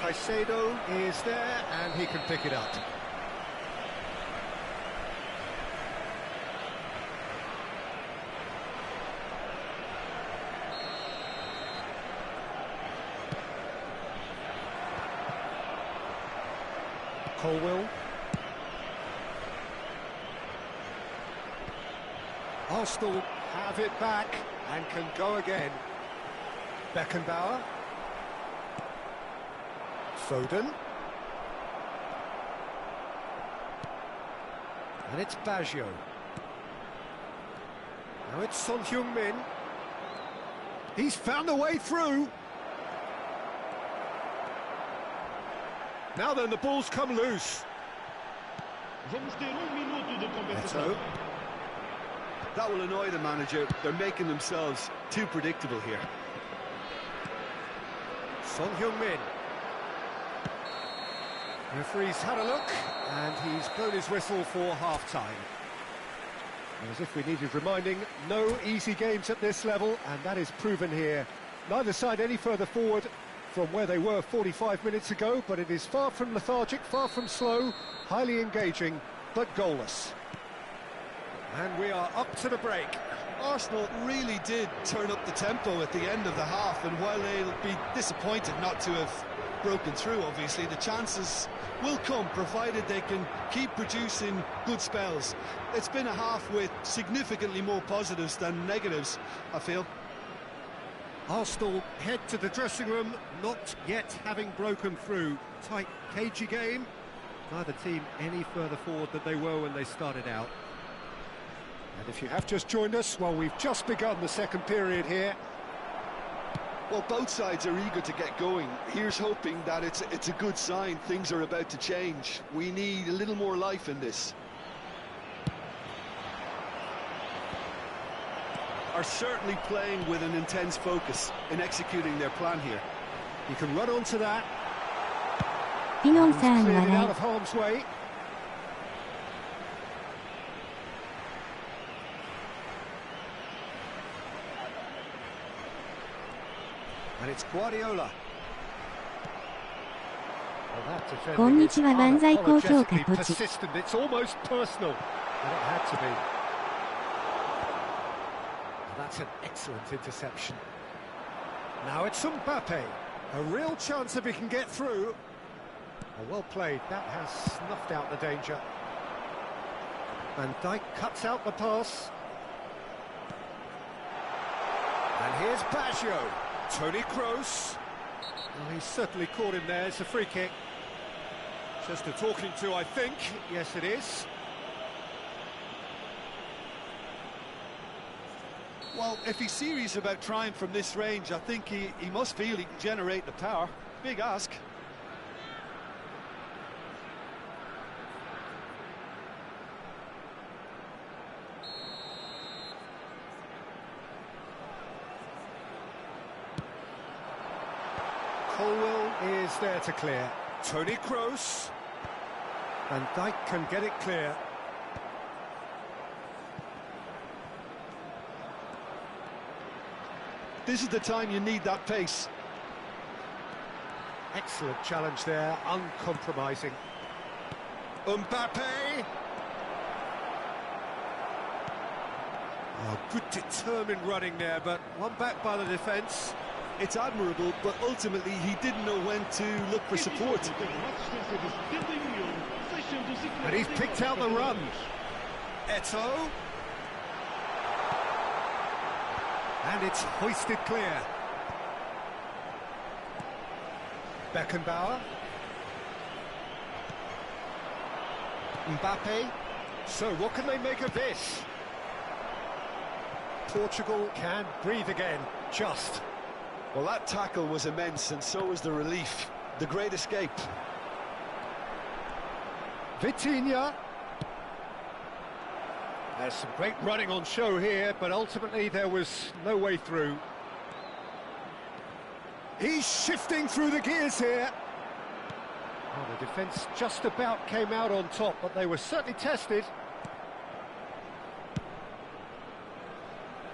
Caicedo is there, and he can pick it up. Colwell. Arsenal have it back and can go again. Beckenbauer. Foden. And it's Baggio. Now it's Son Heung-min. He's found a way through. Now then, the ball's come loose. Eto'o. That will annoy the manager. They're making themselves too predictable here. Son Heung-min. Referee's had a look, and he's blown his whistle for half-time. As if we needed reminding, no easy games at this level, and that is proven here. Neither side any further forward from where they were 45 minutes ago, but it is far from lethargic, far from slow, highly engaging, but goalless. And we are up to the break. Arsenal really did turn up the tempo at the end of the half, and while they'll be disappointed not to have broken through, obviously, the chances will come, provided they can keep producing good spells. It's been a half with significantly more positives than negatives, I feel. Arsenal head to the dressing room, not yet having broken through. Tight, cagey game. Neither team any further forward than they were when they started out. And if you have just joined us, well, we've just begun the second period here. Well, both sides are eager to get going. Here's hoping that it's a good sign. Things are about to change. We need a little more life in this. Are certainly playing with an intense focus in executing their plan here. You can run onto that. PinonさんCleared it out 笑 of harm's way. And it's Guardiola. Well, い。こんにちは万歳高評価ポチ。 persistent. It's almost personal. And it had to be. That's an excellent interception. Now it's Mbappe. A real chance if he can get through. Well played. That has snuffed out the danger. Van Dijk cuts out the pass. And here's Baggio. Toni Kroos. Well, he's certainly caught him there. It's a free kick. Just a talking to, I think. Yes, it is. Well, if he's serious about trying from this range, I think he must feel he can generate the power. Big ask. Colwell is there to clear. Toni Kroos. Van Dijk can get it clear. This is the time you need that pace. Excellent challenge there, uncompromising. Mbappe! Oh, good determined running there, but one back by the defence. It's admirable, but ultimately he didn't know when to look for support. And he's picked out the run. Eto'o. And it's hoisted clear. Beckenbauer. Mbappe. So what can they make of this? Portugal can breathe again, just. Well, that tackle was immense, and so was the relief. The great escape. Vitinha. There's some great running on show here, but ultimately there was no way through. He's shifting through the gears here. Oh, the defence just about came out on top, but they were certainly tested.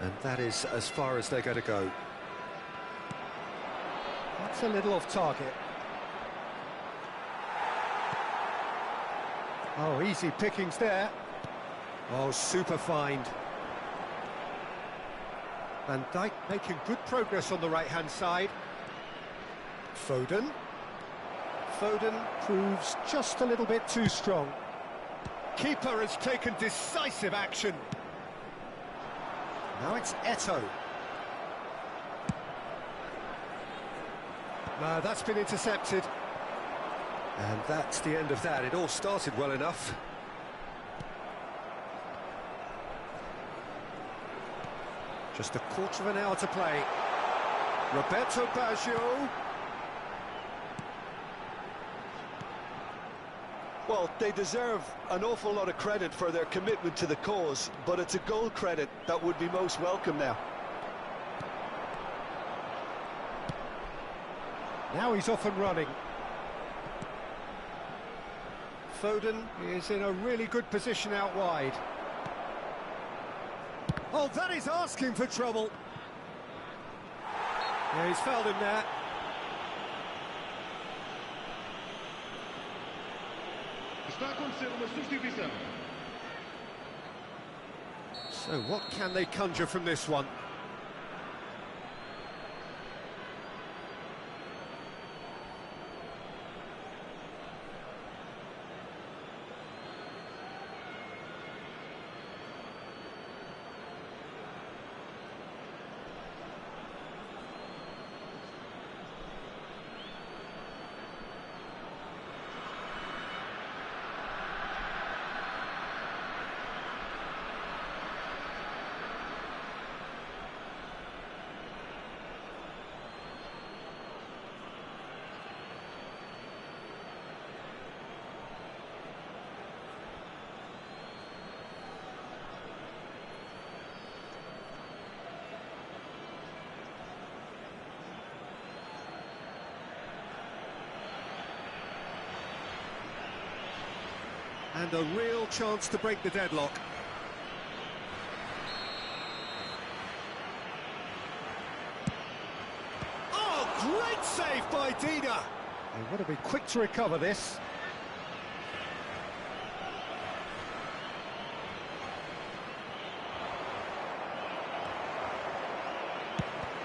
And that is as far as they're going to go. That's a little off target. Oh, easy pickings there. Oh, super find. Van Dijk making good progress on the right-hand side. Foden. Foden proves just a little bit too strong. Keeper has taken decisive action. Now it's Eto'o. No, that's been intercepted. And that's the end of that. It all started well enough. Just a quarter of an hour to play. Roberto Baggio. Well, they deserve an awful lot of credit for their commitment to the cause, but it's a goal credit that would be most welcome now. Now he's off and running. Foden is in a really good position out wide. Oh, that is asking for trouble. Yeah, he's fouled him there. Está a acontecer uma substituição. So what can they conjure from this one? And a real chance to break the deadlock. Oh, great save by Dina! They want to be quick to recover this.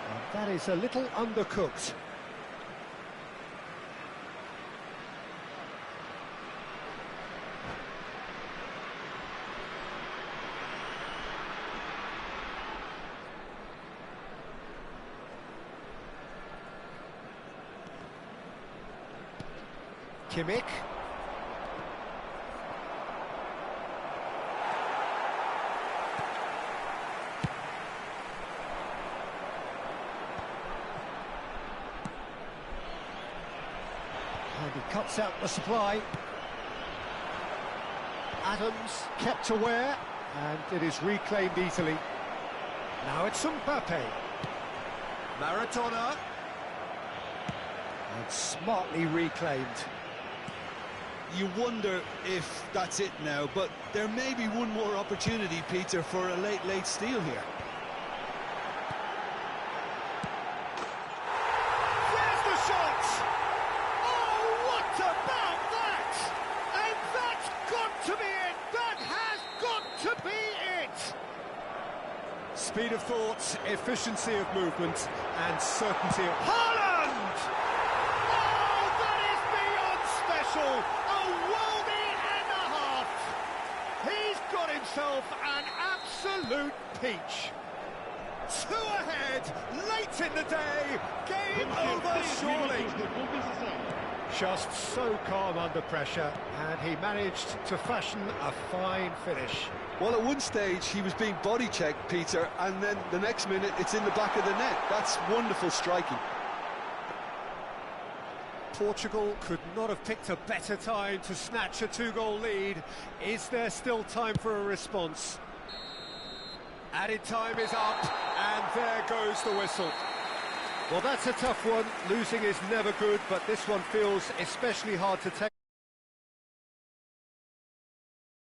And that is a little undercooked. Kimmich. And he cuts out the supply. Adams kept aware, and it is reclaimed easily. Now it's Mbappe. Maradona. And smartly reclaimed. You wonder if that's it now, but there may be one more opportunity, Peter, for a late steal here. There's the shot! Oh, what about that? And that's got to be it! That has got to be it! Speed of thought, efficiency of movement, and certainty of... Haaland! Oh, that is beyond special! A worldie and a half! He's got himself an absolute peach. 2 ahead, late in the day, game over surely. Just so calm under pressure, and he managed to fashion a fine finish. Well, at one stage he was being body checked, Peter, and then the next minute it's in the back of the net. That's wonderful striking. Portugal could not have picked a better time to snatch a 2-goal lead. Is there still time for a response? Added time is up, and there goes the whistle. Well, that's a tough one. Losing is never good, but this one feels especially hard to take.